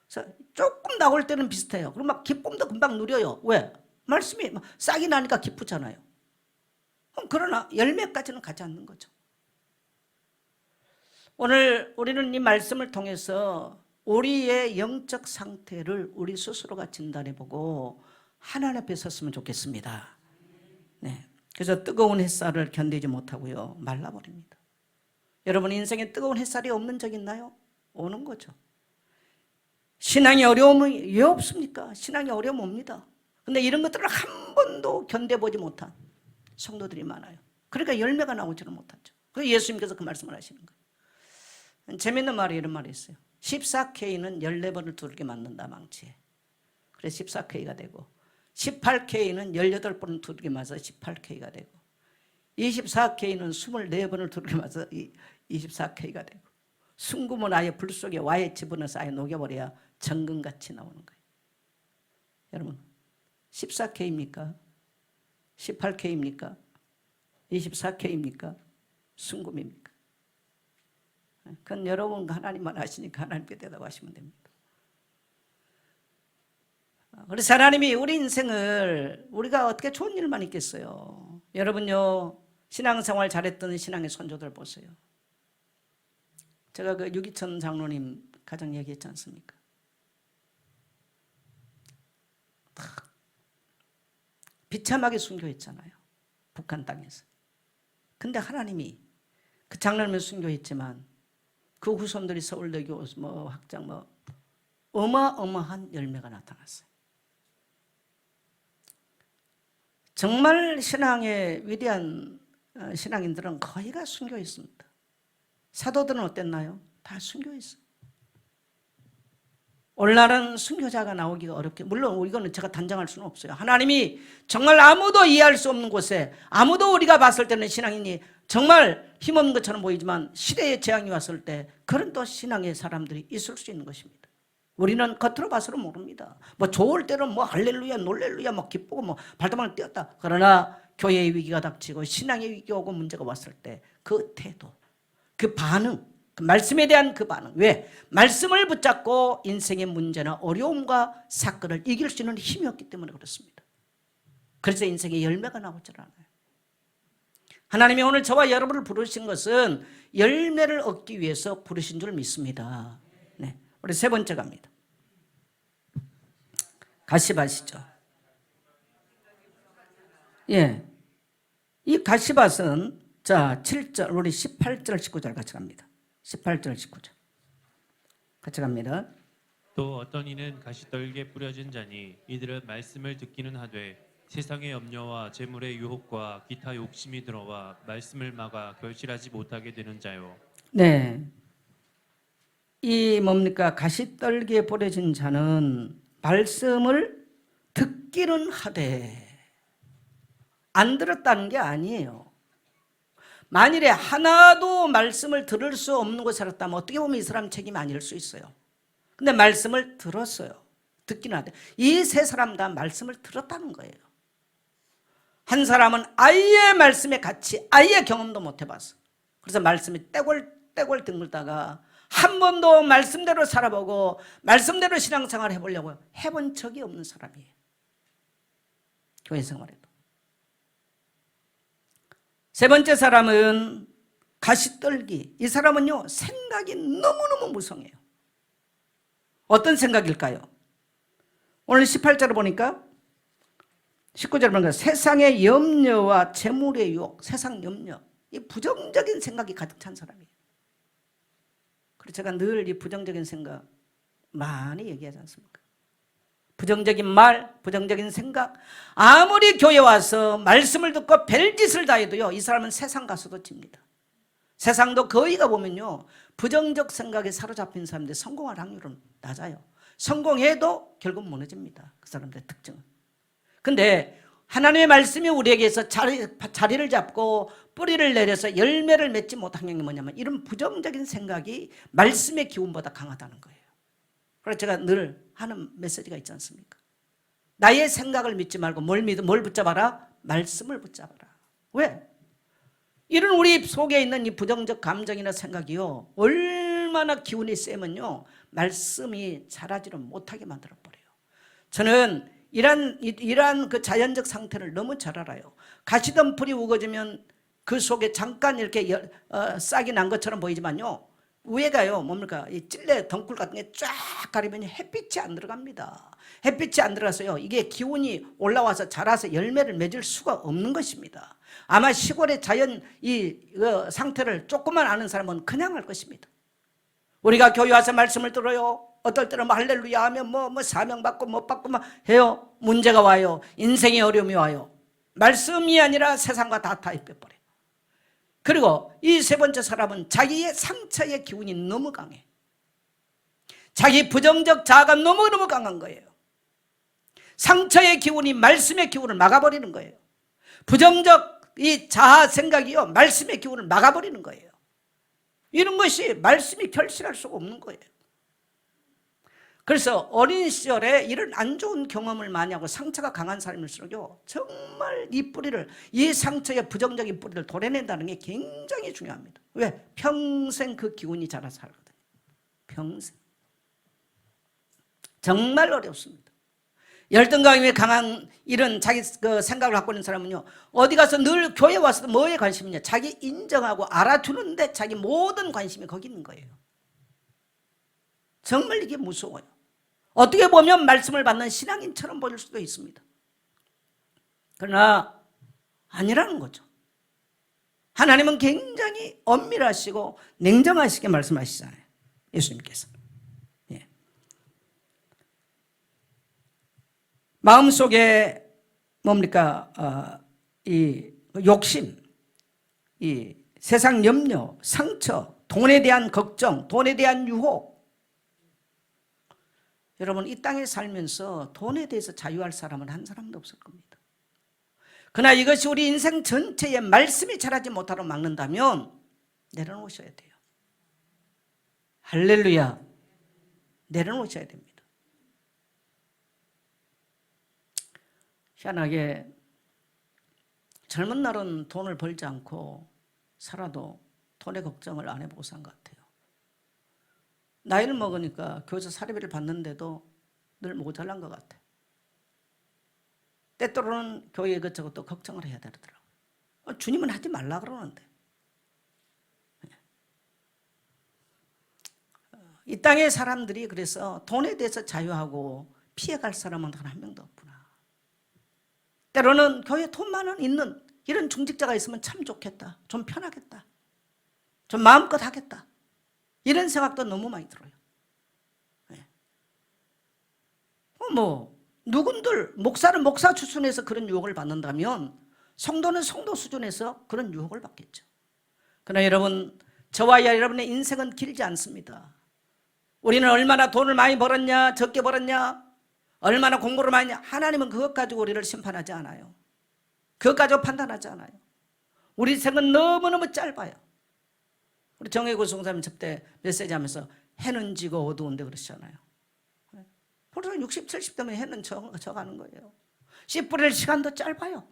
그래서 조금 나올 때는 비슷해요. 그럼 막 기쁨도 금방 누려요. 왜? 말씀이 싹이 나니까 기쁘잖아요. 그러나 열매까지는 가지 않는 거죠. 오늘 우리는 이 말씀을 통해서 우리의 영적 상태를 우리 스스로가 진단해보고 하나님 앞에 섰으면 좋겠습니다. 네. 그래서 뜨거운 햇살을 견디지 못하고요, 말라버립니다. 여러분, 인생에 뜨거운 햇살이 없는 적 있나요? 오는 거죠. 신앙의 어려움이 왜 없습니까? 신앙의 어려움 옵니다. 근데 이런 것들을 한 번도 견뎌보지 못한 성도들이 많아요. 그러니까 열매가 나오지는 못하죠. 그래서 예수님께서 그 말씀을 하시는 거예요. 재밌는 말이 이런 말이 있어요. 14K는 14번을 두들겨 맞는다, 망치에. 그래서 14K가 되고, 18K는 18번을 두들겨 맞아서 18K가 되고, 24K는 24번을 두들겨 맞아서 24K가 되고, 순금은 아예 불 속에 와에 집어넣어서 아예 녹여버려야 정금같이 나오는 거예요. 여러분, 14K입니까? 18K입니까? 24K입니까? 순금입니까? 그건 여러분 하나님만 아시니까 하나님께 대답하시면 됩니다. 그래서 하나님이 우리 인생을, 우리가 어떻게 좋은 일만 있겠어요. 여러분요, 신앙생활 잘했던 신앙의 선조들 보세요. 제가 그 유기천 장로님 가장 얘기했지 않습니까? 비참하게 순교했잖아요, 북한 땅에서. 근데 하나님이 그 장로님을 순교했지만 그 후손들이 서울대교 학장 어마어마한 열매가 나타났어요. 정말 신앙의 위대한 신앙인들은 거의가 순교했습니다. 사도들은 어땠나요? 다 순교했어요. 오늘날은 순교자가 나오기가 어렵게, 물론 이거는 제가 단정할 수는 없어요. 하나님이 정말 아무도 이해할 수 없는 곳에, 아무도 우리가 봤을 때는 신앙인이 정말 힘없는 것처럼 보이지만 시대의 재앙이 왔을 때 그런 또 신앙의 사람들이 있을 수 있는 것입니다. 우리는 겉으로 봐서는 모릅니다. 좋을 때는 할렐루야 놀렐루야 기쁘고 발도망을 뛰었다. 그러나 교회의 위기가 닥치고 신앙의 위기가 오고 문제가 왔을 때 그 태도, 그 반응, 그 말씀에 대한 그 반응. 왜? 말씀을 붙잡고 인생의 문제나 어려움과 사건을 이길 수 있는 힘이 없기 때문에 그렇습니다. 그래서 인생의 열매가 나오질 않아요. 하나님이 오늘 저와 여러분을 부르신 것은 열매를 얻기 위해서 부르신 줄 믿습니다. 네, 우리 세 번째 갑니다. 가시밭이죠. 예, 이 가시밭은 자 7절, 우리 18절 19절 같이 갑니다. 18절 19절 같이 갑니다. 또 어떤 이는 가시떨기에 뿌려진 자니 이들은 말씀을 듣기는 하되 세상의 염려와 재물의 유혹과 기타 욕심이 들어와 말씀을 막아 결실하지 못하게 되는 자요. 네, 이 뭡니까? 가시떨기에 뿌려진 자는 말씀을 듣기는 하되 안 들었다는 게 아니에요. 만일에 하나도 말씀을 들을 수 없는 곳에 살았다면 어떻게 보면 이 사람 책임 아닐 수 있어요. 근데 말씀을 들었어요. 듣기는 하되 이 세 사람 다 말씀을 들었다는 거예요. 한 사람은 아예 말씀에 같이 아예 경험도 못 해봤어. 그래서 말씀이 떼골 뒹굴다가 한 번도 말씀대로 살아보고 말씀대로 신앙생활 해보려고 해본 적이 없는 사람이에요. 교회 생활에도. 세 번째 사람은 가시떨기. 이 사람은요, 생각이 너무너무 무성해요. 어떤 생각일까요? 오늘 18절을 보니까 19절을 보니까 세상의 염려와 재물의 유혹, 세상 염려, 이 부정적인 생각이 가득 찬 사람이에요. 그래서 제가 늘 이 부정적인 생각 많이 얘기하지 않습니까? 부정적인 말, 부정적인 생각, 아무리 교회 와서 말씀을 듣고 별짓을 다 해도요, 이 사람은 세상 가서도 집니다. 세상도 거의가 보면요, 부정적 생각에 사로잡힌 사람들 성공할 확률은 낮아요. 성공해도 결국 무너집니다. 그 사람들의 특징은. 근데 하나님의 말씀이 우리에게서 자리를 잡고 뿌리를 내려서 열매를 맺지 못한 게 뭐냐면 이런 부정적인 생각이 말씀의 기운보다 강하다는 거예요. 그래서 제가 늘 하는 메시지가 있지 않습니까? 나의 생각을 믿지 말고 뭘 붙잡아라? 말씀을 붙잡아라. 왜? 이런 우리 속에 있는 이 부정적 감정이나 생각이요, 얼마나 기운이 세면요, 말씀이 자라지를 못하게 만들어버려요. 저는 이러한 그 자연적 상태를 너무 잘 알아요. 가시덤불이 우거지면 그 속에 잠깐 이렇게 싹이 난 것처럼 보이지만요, 위에가요, 뭡니까? 이 찔레 덩굴 같은 게 쫙 가리면 햇빛이 안 들어갑니다. 햇빛이 안 들어가서요, 이게 기운이 올라와서 자라서 열매를 맺을 수가 없는 것입니다. 아마 시골의 자연 상태를 조금만 아는 사람은 그냥 할 것입니다. 우리가 교회 와서 말씀을 들어요. 어떨 때는 뭐 할렐루야 하면 뭐 사명받고 못 받고 막 해요. 문제가 와요. 인생의 어려움이 와요. 말씀이 아니라 세상과 다 타협해버려요. 그리고 이 세 번째 사람은 자기의 상처의 기운이 너무 강해. 자기 부정적 자아가 너무너무 강한 거예요. 상처의 기운이 말씀의 기운을 막아버리는 거예요. 부정적 이 자아 생각이요, 말씀의 기운을 막아버리는 거예요. 이런 것이 말씀이 결실할 수가 없는 거예요. 그래서 어린 시절에 이런 안 좋은 경험을 많이 하고 상처가 강한 사람일수록요, 정말 이 뿌리를, 이 상처의 부정적인 뿌리를 도려낸다는 게 굉장히 중요합니다. 왜? 평생 그 기운이 자라서 살거든요. 평생. 정말 어렵습니다. 열등감이 강한 이런 자기 그 생각을 갖고 있는 사람은요, 어디 가서 늘 교회 와서도 뭐에 관심이냐? 자기 인정하고 알아주는데 자기 모든 관심이 거기 있는 거예요. 정말 이게 무서워요. 어떻게 보면 말씀을 받는 신앙인처럼 보일 수도 있습니다. 그러나 아니라는 거죠. 하나님은 굉장히 엄밀하시고 냉정하시게 말씀하시잖아요. 예수님께서. 예. 마음속에 뭡니까? 이 욕심, 이 세상 염려, 상처, 돈에 대한 걱정, 돈에 대한 유혹. 여러분, 이 땅에 살면서 돈에 대해서 자유할 사람은 한 사람도 없을 겁니다. 그러나 이것이 우리 인생 전체에 말씀이 자라지 못하도록 막는다면 내려놓으셔야 돼요. 할렐루야. 내려놓으셔야 됩니다. 희한하게 젊은 날은 돈을 벌지 않고 살아도 돈의 걱정을 안 해보고 산 것 같아요. 나이를 먹으니까 교회에서 사례비를 받는데도 늘 모자란 것 같아요. 때때로는 교회 이것저것 또 걱정을 해야 되더라고요. 주님은 하지 말라 그러는데. 이 땅의 사람들이 그래서 돈에 대해서 자유하고 피해갈 사람은 단 한 명도 없구나. 때로는 교회에 돈만 있는 이런 중직자가 있으면 참 좋겠다. 좀 편하겠다. 좀 마음껏 하겠다. 이런 생각도 너무 많이 들어요. 네. 누군들 목사는 목사 수준에서 그런 유혹을 받는다면 성도는 성도 수준에서 그런 유혹을 받겠죠. 그러나 여러분, 저와 여러분의 인생은 길지 않습니다. 우리는 얼마나 돈을 많이 벌었냐, 적게 벌었냐, 얼마나 공부를 많이 했냐, 하나님은 그것 가지고 우리를 심판하지 않아요. 그것 가지고 판단하지 않아요. 우리 생은 너무너무 짧아요. 우리 정혜구 송사님 저때 메시지 하면서 해는 지고 어두운데 그러시잖아요. 벌써 60, 70 되면 해는 져가는 거예요. 씨 뿌릴 시간도 짧아요.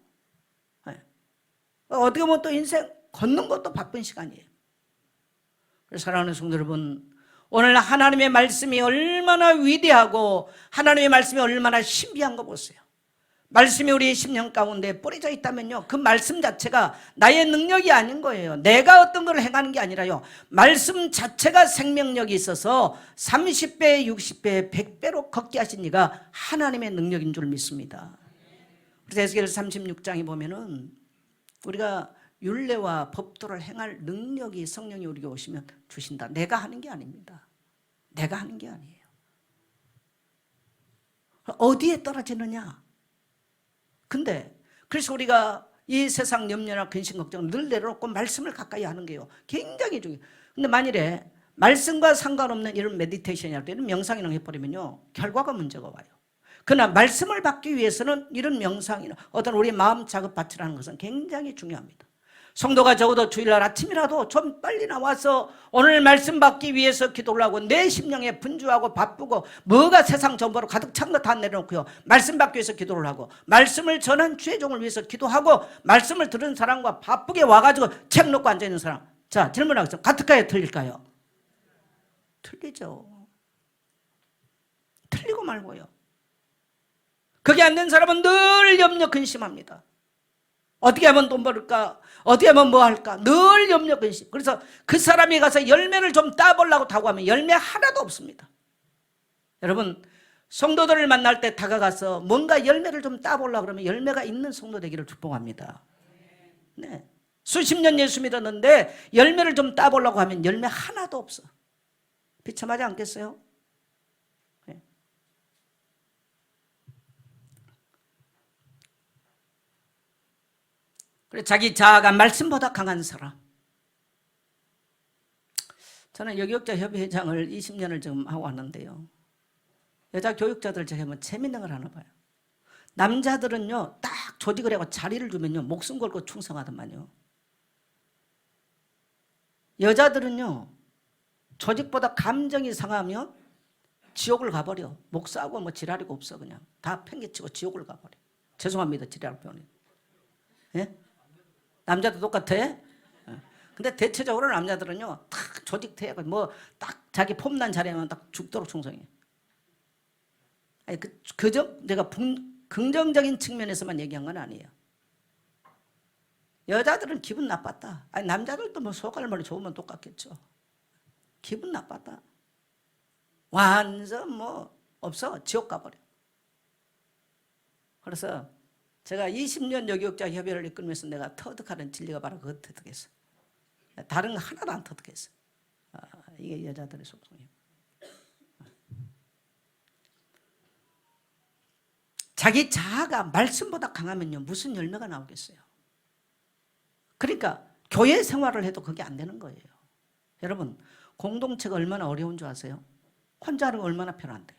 어떻게 보면 또 인생 걷는 것도 바쁜 시간이에요. 그래서 사랑하는 성도 여러분, 오늘 하나님의 말씀이 얼마나 위대하고 하나님의 말씀이 얼마나 신비한 거 보세요. 말씀이 우리 심령 가운데 뿌려져 있다면요, 그 말씀 자체가 나의 능력이 아닌 거예요. 내가 어떤 걸 행하는 게 아니라요, 말씀 자체가 생명력이 있어서 30배, 60배, 100배로 걷게 하신 이가 하나님의 능력인 줄 믿습니다. 그래서 에스겔 36장에 보면은 우리가 율례와 법도를 행할 능력이 성령이 우리에게 오시면 주신다. 내가 하는 게 아닙니다. 내가 하는 게 아니에요. 어디에 떨어지느냐? 근데 그래서 우리가 이 세상 염려나 근심 걱정을 늘 내려놓고 말씀을 가까이 하는 게요, 굉장히 중요해요. 근데 만일에 말씀과 상관없는 이런 메디테이션이나 이런 명상이나 해버리면요, 결과가 문제가 와요. 그러나 말씀을 받기 위해서는 이런 명상이나 어떤 우리 마음 작업 밭이라는 것은 굉장히 중요합니다. 성도가 적어도 주일날 아침이라도 좀 빨리 나와서 오늘 말씀 받기 위해서 기도를 하고, 내 심령에 분주하고 바쁘고 뭐가 세상 전부로 가득 찬 거 다 내려놓고요, 말씀 받기 위해서 기도를 하고, 말씀을 전한 주의 종을 위해서 기도하고, 말씀을 들은 사람과 바쁘게 와가지고 책 놓고 앉아있는 사람, 자, 질문하겠습니다. 같을까요, 틀릴까요? 틀리죠. 틀리고 말고요. 그게 안 된 사람은 늘 염려 근심합니다. 어떻게 하면 돈 벌을까? 어떻게 하면 뭐 할까? 늘 염려 근심. 그래서 그 사람이 가서 열매를 좀 따보려고 타고 하면 열매 하나도 없습니다. 여러분, 성도들을 만날 때 다가가서 뭔가 열매를 좀 따보려고 그러면 열매가 있는 성도 되기를 축복합니다. 네. 수십 년 예수 믿었는데 열매를 좀 따보려고 하면 열매 하나도 없어. 비참하지 않겠어요? 네. 그래, 자기 자아가 말씀보다 강한 사람. 저는 여교육자 협의회장을 20년을 지금 하고 왔는데요, 여자 교육자들 제가 뭐 재밌는 걸 하나 봐요. 남자들은요, 딱 조직을 하고 자리를 주면요, 목숨 걸고 충성하더만요. 여자들은요, 조직보다 감정이 상하면 지옥을 가버려. 목사하고 뭐 지랄이고 없어. 그냥 다 팽개치고 지옥을 가버려. 죄송합니다, 지랄 표현이. 예? 남자도 똑같아. 근데 대체적으로 남자들은요, 딱 조직태고 뭐 딱 자기 폼난 자리에만 딱 죽도록 충성해. 아니, 그저 내가 긍정적인 측면에서만 얘기한 건 아니에요. 여자들은 기분 나빴다. 아니, 남자들도 뭐 속알머리 좋으면 똑같겠죠. 기분 나빴다. 완전 뭐 없어. 지옥 가버려. 그래서 제가 20년 여교육자 협의회를 이끌면서 내가 터득하는 진리가 바로 그거 터득했어. 다른 거 하나도 안 터득했어. 이게 여자들의 속성이에요. 자기 자아가 말씀보다 강하면요, 무슨 열매가 나오겠어요? 그러니까 교회 생활을 해도 그게 안 되는 거예요. 여러분, 공동체가 얼마나 어려운 줄 아세요? 혼자 하는 거 얼마나 편한데.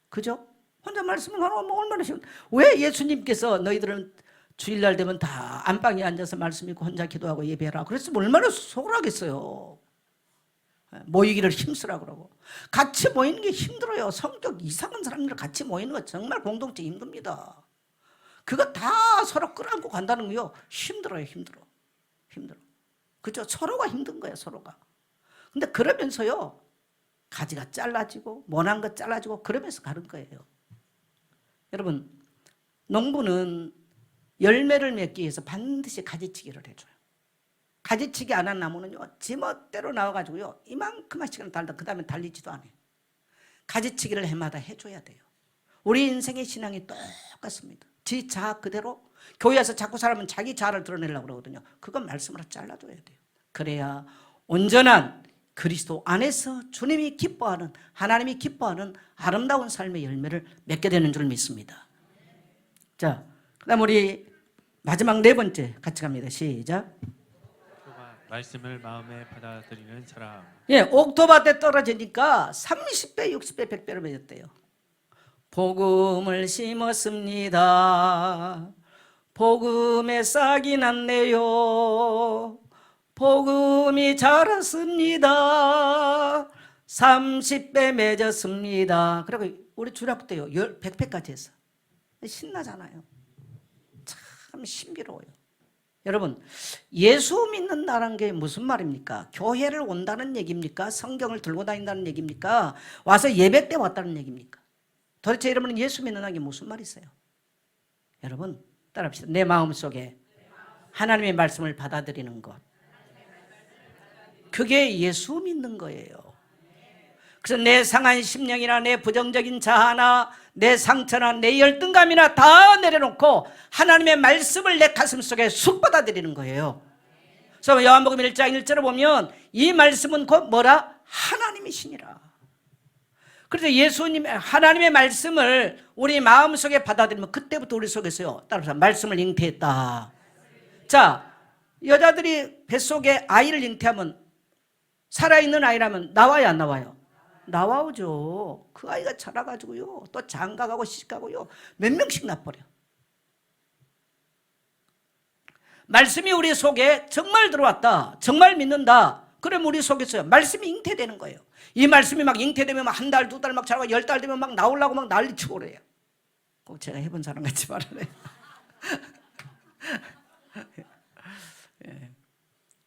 그죠? 혼자 말씀을 하는 거 얼마나 쉬운. 왜 예수님께서 너희들은 주일날 되면 다 안방에 앉아서 말씀 읽고 혼자 기도하고 예배하라 그랬으면 얼마나 소홀하겠어요. 모이기를 힘쓰라 그러고. 같이 모이는 게 힘들어요. 성격 이상한 사람들 같이 모이는 거 정말 공동체 힘듭니다. 그거 다 서로 끌어안고 간다는 거요, 힘들어요. 힘들어. 그죠? 서로가 힘든 거예요, 서로가. 근데 그러면서요, 가지가 잘라지고 모난 거 잘라지고 그러면서 가는 거예요. 여러분, 농부는 열매를 맺기 위해서 반드시 가지치기를 해줘요. 가지치기 안 한 나무는요, 지멋대로 나와가지고요, 이만큼만 시간을 달다 그 다음에 달리지도 않아요. 가지치기를 해마다 해줘야 돼요. 우리 인생의 신앙이 똑같습니다. 지 자아 그대로. 교회에서 자꾸 사람은 자기 자아를 드러내려고 그러거든요. 그건 말씀으로 잘라줘야 돼요. 그래야 온전한 그리스도 안에서 주님이 기뻐하는, 하나님이 기뻐하는 아름다운 삶의 열매를 맺게 되는 줄 믿습니다. 자, 그 다음 우리 마지막 네 번째 같이 갑니다. 시작. 말씀을 마음에 받아들이는 사람. 예, 옥토밭에 떨어지니까 30배, 60배, 100배로 맺었대요. 복음을 심었습니다. 복음의 싹이 났네요. 복음이 자랐습니다. 30배 맺었습니다. 그리고 우리 주력 때요 100배까지 했어. 신나잖아요. 참 신비로워요. 여러분, 예수 믿는다는 게 무슨 말입니까? 교회를 온다는 얘기입니까? 성경을 들고 다닌다는 얘기입니까? 와서 예배 때 왔다는 얘기입니까? 도대체 여러분은 예수 믿는다는 게 무슨 말이세요? 여러분 따라합시다. 내 마음속에 하나님의 말씀을 받아들이는 것, 그게 예수 믿는 거예요. 그래서 내 상한 심령이나 내 부정적인 자아나 내 상처나 내 열등감이나 다 내려놓고 하나님의 말씀을 내 가슴속에 쑥 받아들이는 거예요. 그래서 요한복음 1장 1절을 보면 이 말씀은 곧 뭐라? 하나님이시니라. 그래서 예수님 하나님의 말씀을 우리 마음속에 받아들이면 그때부터 우리 속에서요, 따라서 말씀을 잉태했다. 자, 여자들이 뱃속에 아이를 잉태하면, 살아있는 아이라면 나와요 안 나와요? 나와오죠. 그 아이가 자라가지고요 또 장가가고 시집가고요 몇 명씩 나버려. 말씀이 우리 속에 정말 들어왔다, 정말 믿는다, 그러면 우리 속에서 말씀이 잉태되는 거예요. 이 말씀이 막 잉태되면 한 달, 두 달 막 자라고 10달 되면 막 나오려고 막 난리치고 그래요. 꼭 제가 해본 사람 같이 말하네.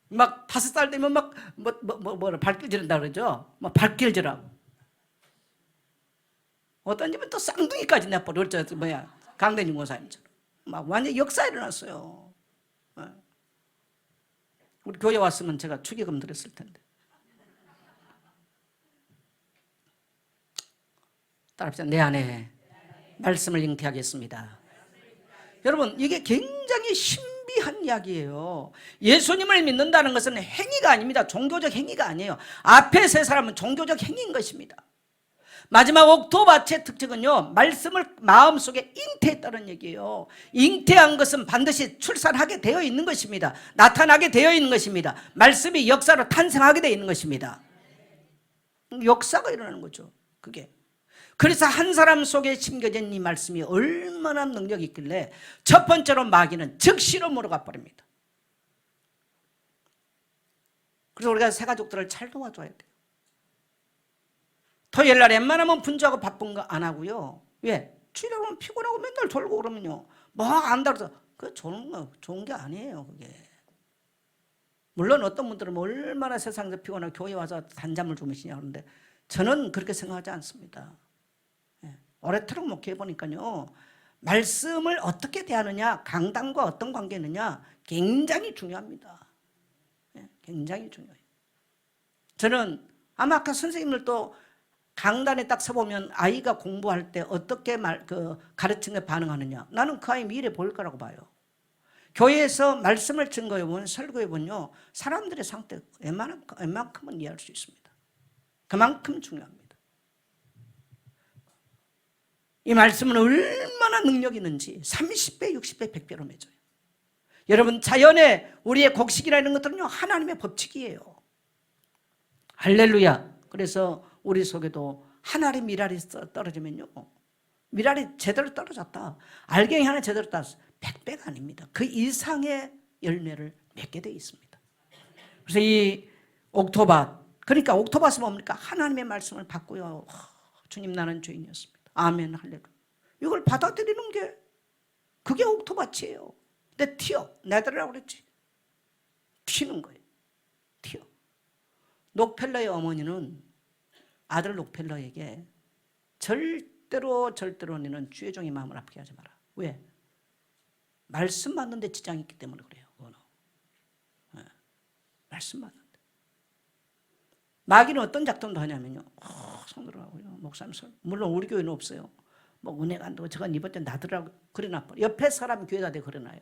막 5살 되면 막 뭐라 발길질한다 그러죠. 막 발길질하고. 어떤 집은 또 쌍둥이까지 내버려. 뭐야 강대님 원사님처럼 막 완전 역사 일어났어요. 우리 교회 왔으면 제가 축의금 드렸을 텐데. 따라합시다. 내 안에 말씀을 잉태하겠습니다. 여러분 이게 굉장히 신비한 이야기예요. 예수님을 믿는다는 것은 행위가 아닙니다. 종교적 행위가 아니에요. 앞에 세 사람은 종교적 행위인 것입니다. 마지막 옥토밭의 특징은요, 말씀을 마음속에 잉태했다는 얘기예요. 잉태한 것은 반드시 출산하게 되어 있는 것입니다. 나타나게 되어 있는 것입니다. 말씀이 역사로 탄생하게 되어 있는 것입니다. 역사가 일어나는 거죠, 그게. 그래서 한 사람 속에 심겨진 이 말씀이 얼마나 능력이 있길래 첫 번째로 마귀는 즉시로 물어가 버립니다. 그래서 우리가 새가족들을 잘 도와줘야 돼요. 토요일 날 웬만하면 분주하고 바쁜 거 안 하고요. 왜? 주일에 오면 피곤하고 맨날 졸고 그러면요, 뭐 안다 그래서 그게 좋은 게 아니에요, 그게. 물론 어떤 분들은 얼마나 세상에서 피곤하고 교회 와서 단잠을 주무시냐 그러는데 저는 그렇게 생각하지 않습니다. 오래도록 목회해 보니까요, 말씀을 어떻게 대하느냐, 강단과 어떤 관계느냐 굉장히 중요합니다. 굉장히 중요해요. 저는 아마 아까 선생님들도 강단에 딱 서보면 아이가 공부할 때 어떻게 가르친 게 반응하느냐, 나는 그 아이 미래 보일 거라고 봐요. 교회에서 말씀을 증거해 보면, 설교해 보면요, 사람들의 상태 웬만큼은 이해할 수 있습니다. 그만큼 중요합니다. 이 말씀은 얼마나 능력이 있는지 30배, 60배, 100배로 맺어요. 여러분, 자연의 우리의 곡식이라는 것들은요, 하나님의 법칙이에요. 할렐루야. 그래서 우리 속에도 하나의 미랄이 떨어지면요, 미랄이 제대로 떨어졌다, 알갱이 하나 제대로 따서 100배가 아닙니다. 그 이상의 열매를 맺게 되어 있습니다. 그래서 이 옥토밭, 그러니까 옥토밭은 뭡니까? 하나님의 말씀을 받고요, 주님 나는 죄인이었습니다, 아멘, 할렐루야, 이걸 받아들이는 게 그게 옥토밭이에요. 근데 튀어, 내들으라고 그랬지. 튀는 거예요. 튀어. 록펠러의 어머니는 아들 록펠러에게 절대로 너는 주의 종의 마음을 아프게 하지 마라. 왜? 말씀 받는데 지장이 있기 때문에 그래요. 말씀 받는데. 마귀는 어떤 작동도 하냐면요, 손으로 하고요, 목사님 손, 물론 우리 교회는 없어요. 뭐 은혜가 안 되고 저건 이번 때 나더라고 그래놔. 옆에 사람 교회가 돼 그래놔요.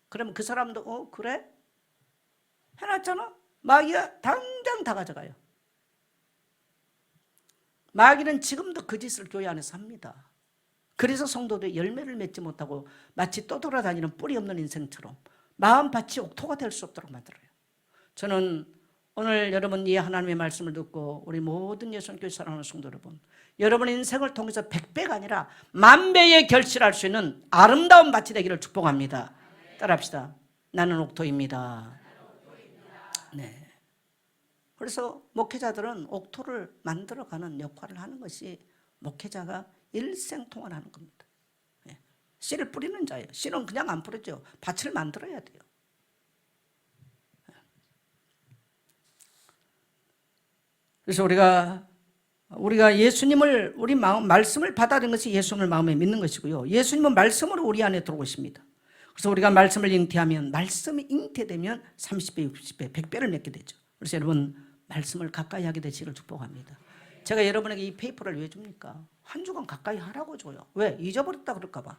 그러면 그 사람도 그래? 해놨잖아. 마귀가 당장 다 가져가요. 마귀는 지금도 그 짓을 교회 안에서 합니다. 그래서 성도들이 열매를 맺지 못하고 마치 떠돌아다니는 뿌리 없는 인생처럼 마음밭이 옥토가 될 수 없도록 만들어요. 저는 오늘 여러분 이 하나님의 말씀을 듣고 우리 모든 예수님교회 사랑하는 성도 여러분, 여러분의 인생을 통해서 100배가 아니라 10,000배의 결실할 수 있는 아름다운 밭이 되기를 축복합니다. 따라합시다. 나는 옥토입니다. 네. 그래서 목회자들은 옥토를 만들어가는 역할을 하는 것이 목회자가 일생통활하는 겁니다. 네. 씨를 뿌리는 자예요. 씨는 그냥 안 뿌리죠. 밭을 만들어야 돼요. 그래서 우리가 예수님을 우리 마음 말씀을 받아들인 것이 예수님을 마음에 믿는 것이고요. 예수님은 말씀으로 우리 안에 들어오십니다. 그래서 우리가 말씀을 잉태하면 말씀이 잉태되면 30배, 60배, 100배를 맺게 되죠. 그래서 여러분 말씀을 가까이 하게 되시기를 축복합니다. 제가 여러분에게 이 페이퍼를 왜 줍니까? 한 주간 가까이 하라고 줘요. 왜? 잊어버렸다 그럴까 봐.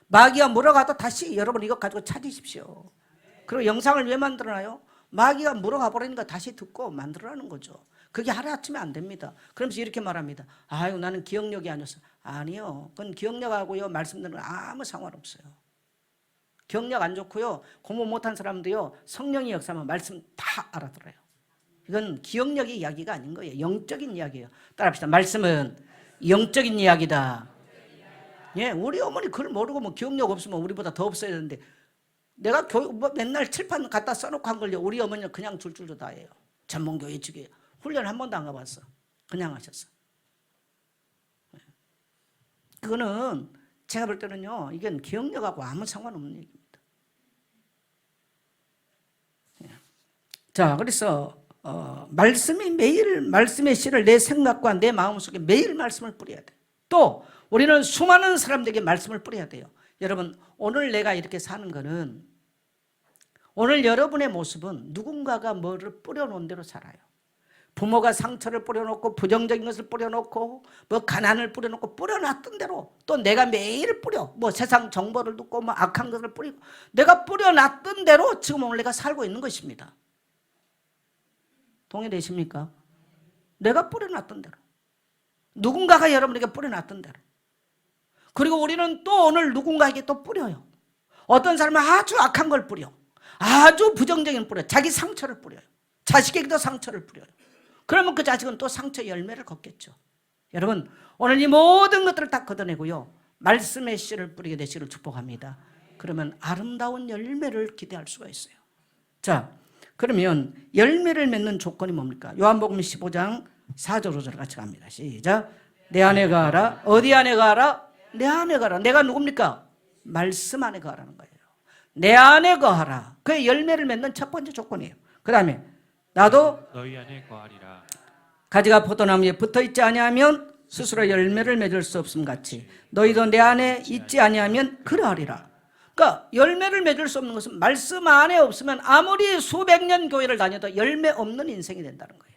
마귀가 물어가도 다시 여러분 이것 가지고 찾으십시오. 그리고 영상을 왜 만들어놔요? 마귀가 물어가 버리니까 다시 듣고 만들어라는 거죠. 그게 하루아침에 안 됩니다. 그러면서 이렇게 말합니다. 아유 나는 기억력이 아니었어. 아니요. 그건 기억력하고요 말씀 듣는 건 아무 상관없어요. 기억력 안 좋고요 공부 못한 사람도요 성령의 역사만 말씀 다 알아들어요. 이건 기억력의 이야기가 아닌 거예요. 영적인 이야기예요. 따라합시다. 말씀은 영적인 이야기다. 예, 우리 어머니 그걸 모르고 뭐 기억력 없으면 우리보다 더 없어야 되는데 내가 맨날 칠판 갖다 써놓고 한 걸요 우리 어머니는 그냥 줄줄도 다 해요. 전문교회 측에 훈련 한 번도 안 가봤어. 그냥 하셨어. 그거는 제가 볼 때는요 이건 기억력하고 아무 상관없는 얘기입니다. 자, 그래서 말씀이 매일 말씀의 씨를 내 생각과 내 마음속에 매일 말씀을 뿌려야 돼. 또 우리는 수많은 사람들에게 말씀을 뿌려야 돼요. 여러분 오늘 내가 이렇게 사는 거는 오늘 여러분의 모습은 누군가가 뭐를 뿌려놓은 대로 살아요. 부모가 상처를 뿌려놓고 부정적인 것을 뿌려놓고 뭐 가난을 뿌려놓고 뿌려놨던 대로 또 내가 매일 뿌려 뭐 세상 정보를 듣고 뭐 악한 것을 뿌리고 내가 뿌려놨던 대로 지금 오늘 내가 살고 있는 것입니다. 동의되십니까? 내가 뿌려놨던 대로 누군가가 여러분에게 뿌려놨던 대로 그리고 우리는 또 오늘 누군가에게 또 뿌려요. 어떤 사람은 아주 악한 걸 뿌려 아주 부정적인 뿌려 자기 상처를 뿌려요. 자식에게도 상처를 뿌려요. 그러면 그 자식은 또 상처 열매를 걷겠죠. 여러분 오늘 이 모든 것들을 다 걷어내고요 말씀의 씨를 뿌리게 되시기를 축복합니다. 그러면 아름다운 열매를 기대할 수가 있어요. 자, 그러면 열매를 맺는 조건이 뭡니까? 요한복음 15장 4절 5절 같이 갑니다. 시작. 내 안에 가라. 어디 안에 가라? 내 안에 가라. 내가 누굽니까? 말씀 안에 가라는 거예요. 내 안에 거하라. 그게 열매를 맺는 첫 번째 조건이에요. 그 다음에 나도 너희 안에 거하리라. 가지가 포도나무에 붙어있지 아니하면 스스로 열매를 맺을 수 없음 같이 너희도 내 안에 있지 아니하면 그러하리라. 그러니까 열매를 맺을 수 없는 것은 말씀 안에 없으면 아무리 수백 년 교회를 다녀도 열매 없는 인생이 된다는 거예요.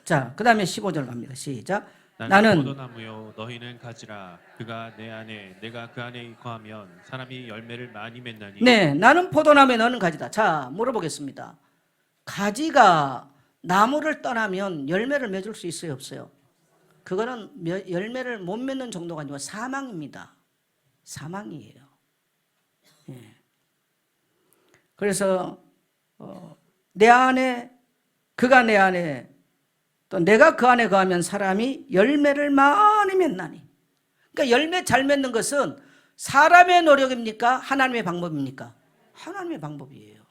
자, 그 다음에 15절 갑니다. 시작. 나는 포도나무요 너희는 가지라. 그가 내 안에 내가 그 안에 거하면 사람이 열매를 많이 맺나니. 네, 나는 포도나무에 너는 가지다. 자, 물어보겠습니다. 가지가 나무를 떠나면 열매를 맺을 수 있어요, 없어요? 그거는 열매를 못 맺는 정도가 아니고 사망입니다. 사망이에요. 예. 그래서 내 안에 그가 내 안에 또 내가 그 안에 거하면 사람이 열매를 많이 맺나니. 그러니까 열매 잘 맺는 것은 사람의 노력입니까? 하나님의 방법입니까? 하나님의 방법이에요.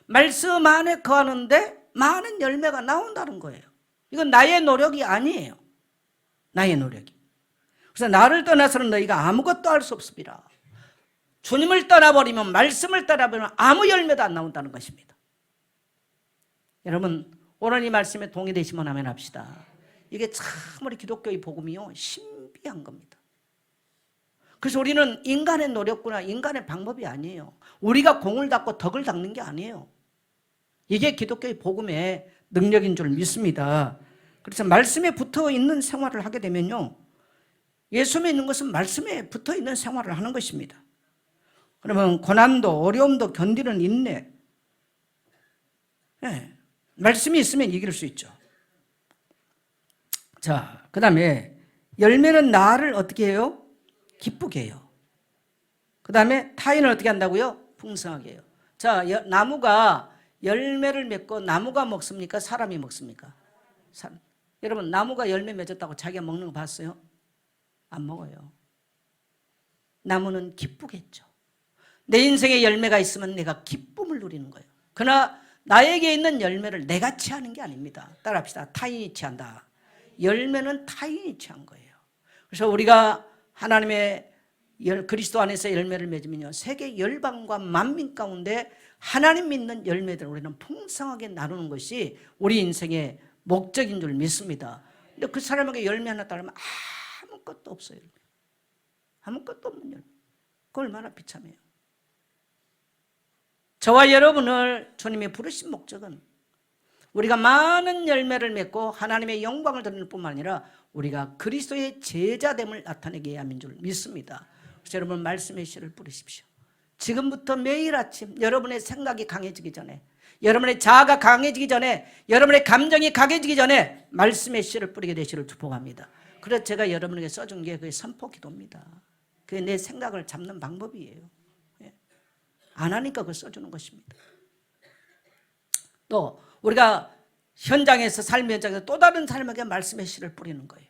말씀 안에 거하는데 많은 열매가 나온다는 거예요. 이건 나의 노력이 아니에요. 나의 노력이. 그래서 나를 떠나서는 너희가 아무것도 할 수 없습니다. 주님을 떠나버리면 말씀을 떠나버리면 아무 열매도 안 나온다는 것입니다. 여러분 오늘 이 말씀에 동의되시면 아멘 합시다. 이게 참 우리 기독교의 복음이요 신비한 겁니다. 그래서 우리는 인간의 노력구나 인간의 방법이 아니에요. 우리가 공을 닦고 덕을 닦는 게 아니에요. 이게 기독교의 복음의 능력인 줄 믿습니다. 그래서 말씀에 붙어 있는 생활을 하게 되면요 예수 믿는 것은 말씀에 붙어 있는 생활을 하는 것입니다. 그러면 고난도 어려움도 견디는 인내. 네. 말씀이 있으면 이길 수 있죠. 자, 그 다음에 열매는 나를 어떻게 해요? 기쁘게 해요. 그 다음에 타인을 어떻게 한다고요? 풍성하게 해요. 자, 나무가 열매를 맺고 나무가 먹습니까? 사람이 먹습니까? 여러분 나무가 열매 맺었다고 자기가 먹는 거 봤어요? 안 먹어요. 나무는 기쁘겠죠. 내 인생에 열매가 있으면 내가 기쁨을 누리는 거예요. 그러나 나에게 있는 열매를 내가 취하는 게 아닙니다. 따라합시다. 타인이 취한다. 열매는 타인이 취한 거예요. 그래서 우리가 하나님의 그리스도 안에서 열매를 맺으면요, 세계 열방과 만민 가운데 하나님 믿는 열매들을 우리는 풍성하게 나누는 것이 우리 인생의 목적인 줄 믿습니다. 근데 그 사람에게 열매 하나 따르면 아무것도 없어요. 아무것도 없는 열매. 그 얼마나 비참해요. 저와 여러분을 주님이 부르신 목적은 우리가 많은 열매를 맺고 하나님의 영광을 드리는 뿐만 아니라 우리가 그리스도의 제자됨을 나타내게 해야 하는 줄 믿습니다. 그래서 여러분 말씀의 씨를 뿌리십시오. 지금부터 매일 아침 여러분의 생각이 강해지기 전에, 여러분의 자아가 강해지기 전에, 여러분의 감정이 강해지기 전에 말씀의 씨를 뿌리게 되시기를 축복합니다. 그래서 제가 여러분에게 써준 게 그게 선포 기도입니다. 그게 내 생각을 잡는 방법이에요. 안 하니까 그걸 써주는 것입니다. 또 우리가 현장에서 삶의 현장에서 또 다른 사람에게 말씀의 씨를 뿌리는 거예요.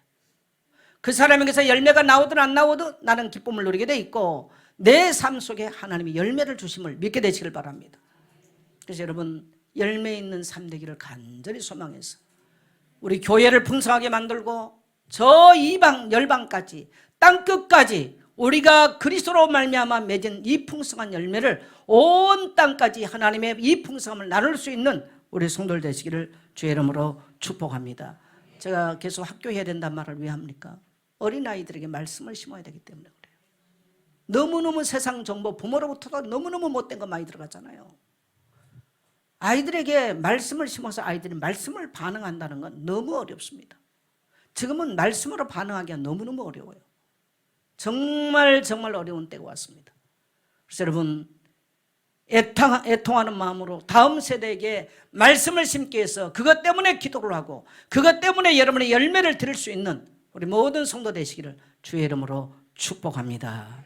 그 사람에게서 열매가 나오든 안 나오든 나는 기쁨을 누리게 돼 있고 내 삶 속에 하나님이 열매를 주심을 믿게 되시길 바랍니다. 그래서 여러분 열매 있는 삶 되기를 간절히 소망해서 우리 교회를 풍성하게 만들고 저 이방 열방까지 땅끝까지 우리가 그리스도로 말미암아 맺은 이 풍성한 열매를 온 땅까지 하나님의 이 풍성함을 나눌 수 있는 우리 성도들 되시기를 주의 이름으로 축복합니다. 제가 계속 학교해야 된다는 말을 왜 합니까? 어린아이들에게 말씀을 심어야 되기 때문에 그래요. 너무너무 세상 정보 부모로부터도 너무너무 못된 거 많이 들어가잖아요. 아이들에게 말씀을 심어서 아이들이 말씀을 반응한다는 건 너무 어렵습니다. 지금은 말씀으로 반응하기가 너무너무 어려워요. 정말 어려운 때가 왔습니다. 그래서 여러분 애통하는 마음으로 다음 세대에게 말씀을 심기 위해서 그것 때문에 기도를 하고 그것 때문에 여러분의 열매를 드릴 수 있는 우리 모든 성도 되시기를 주의 이름으로 축복합니다.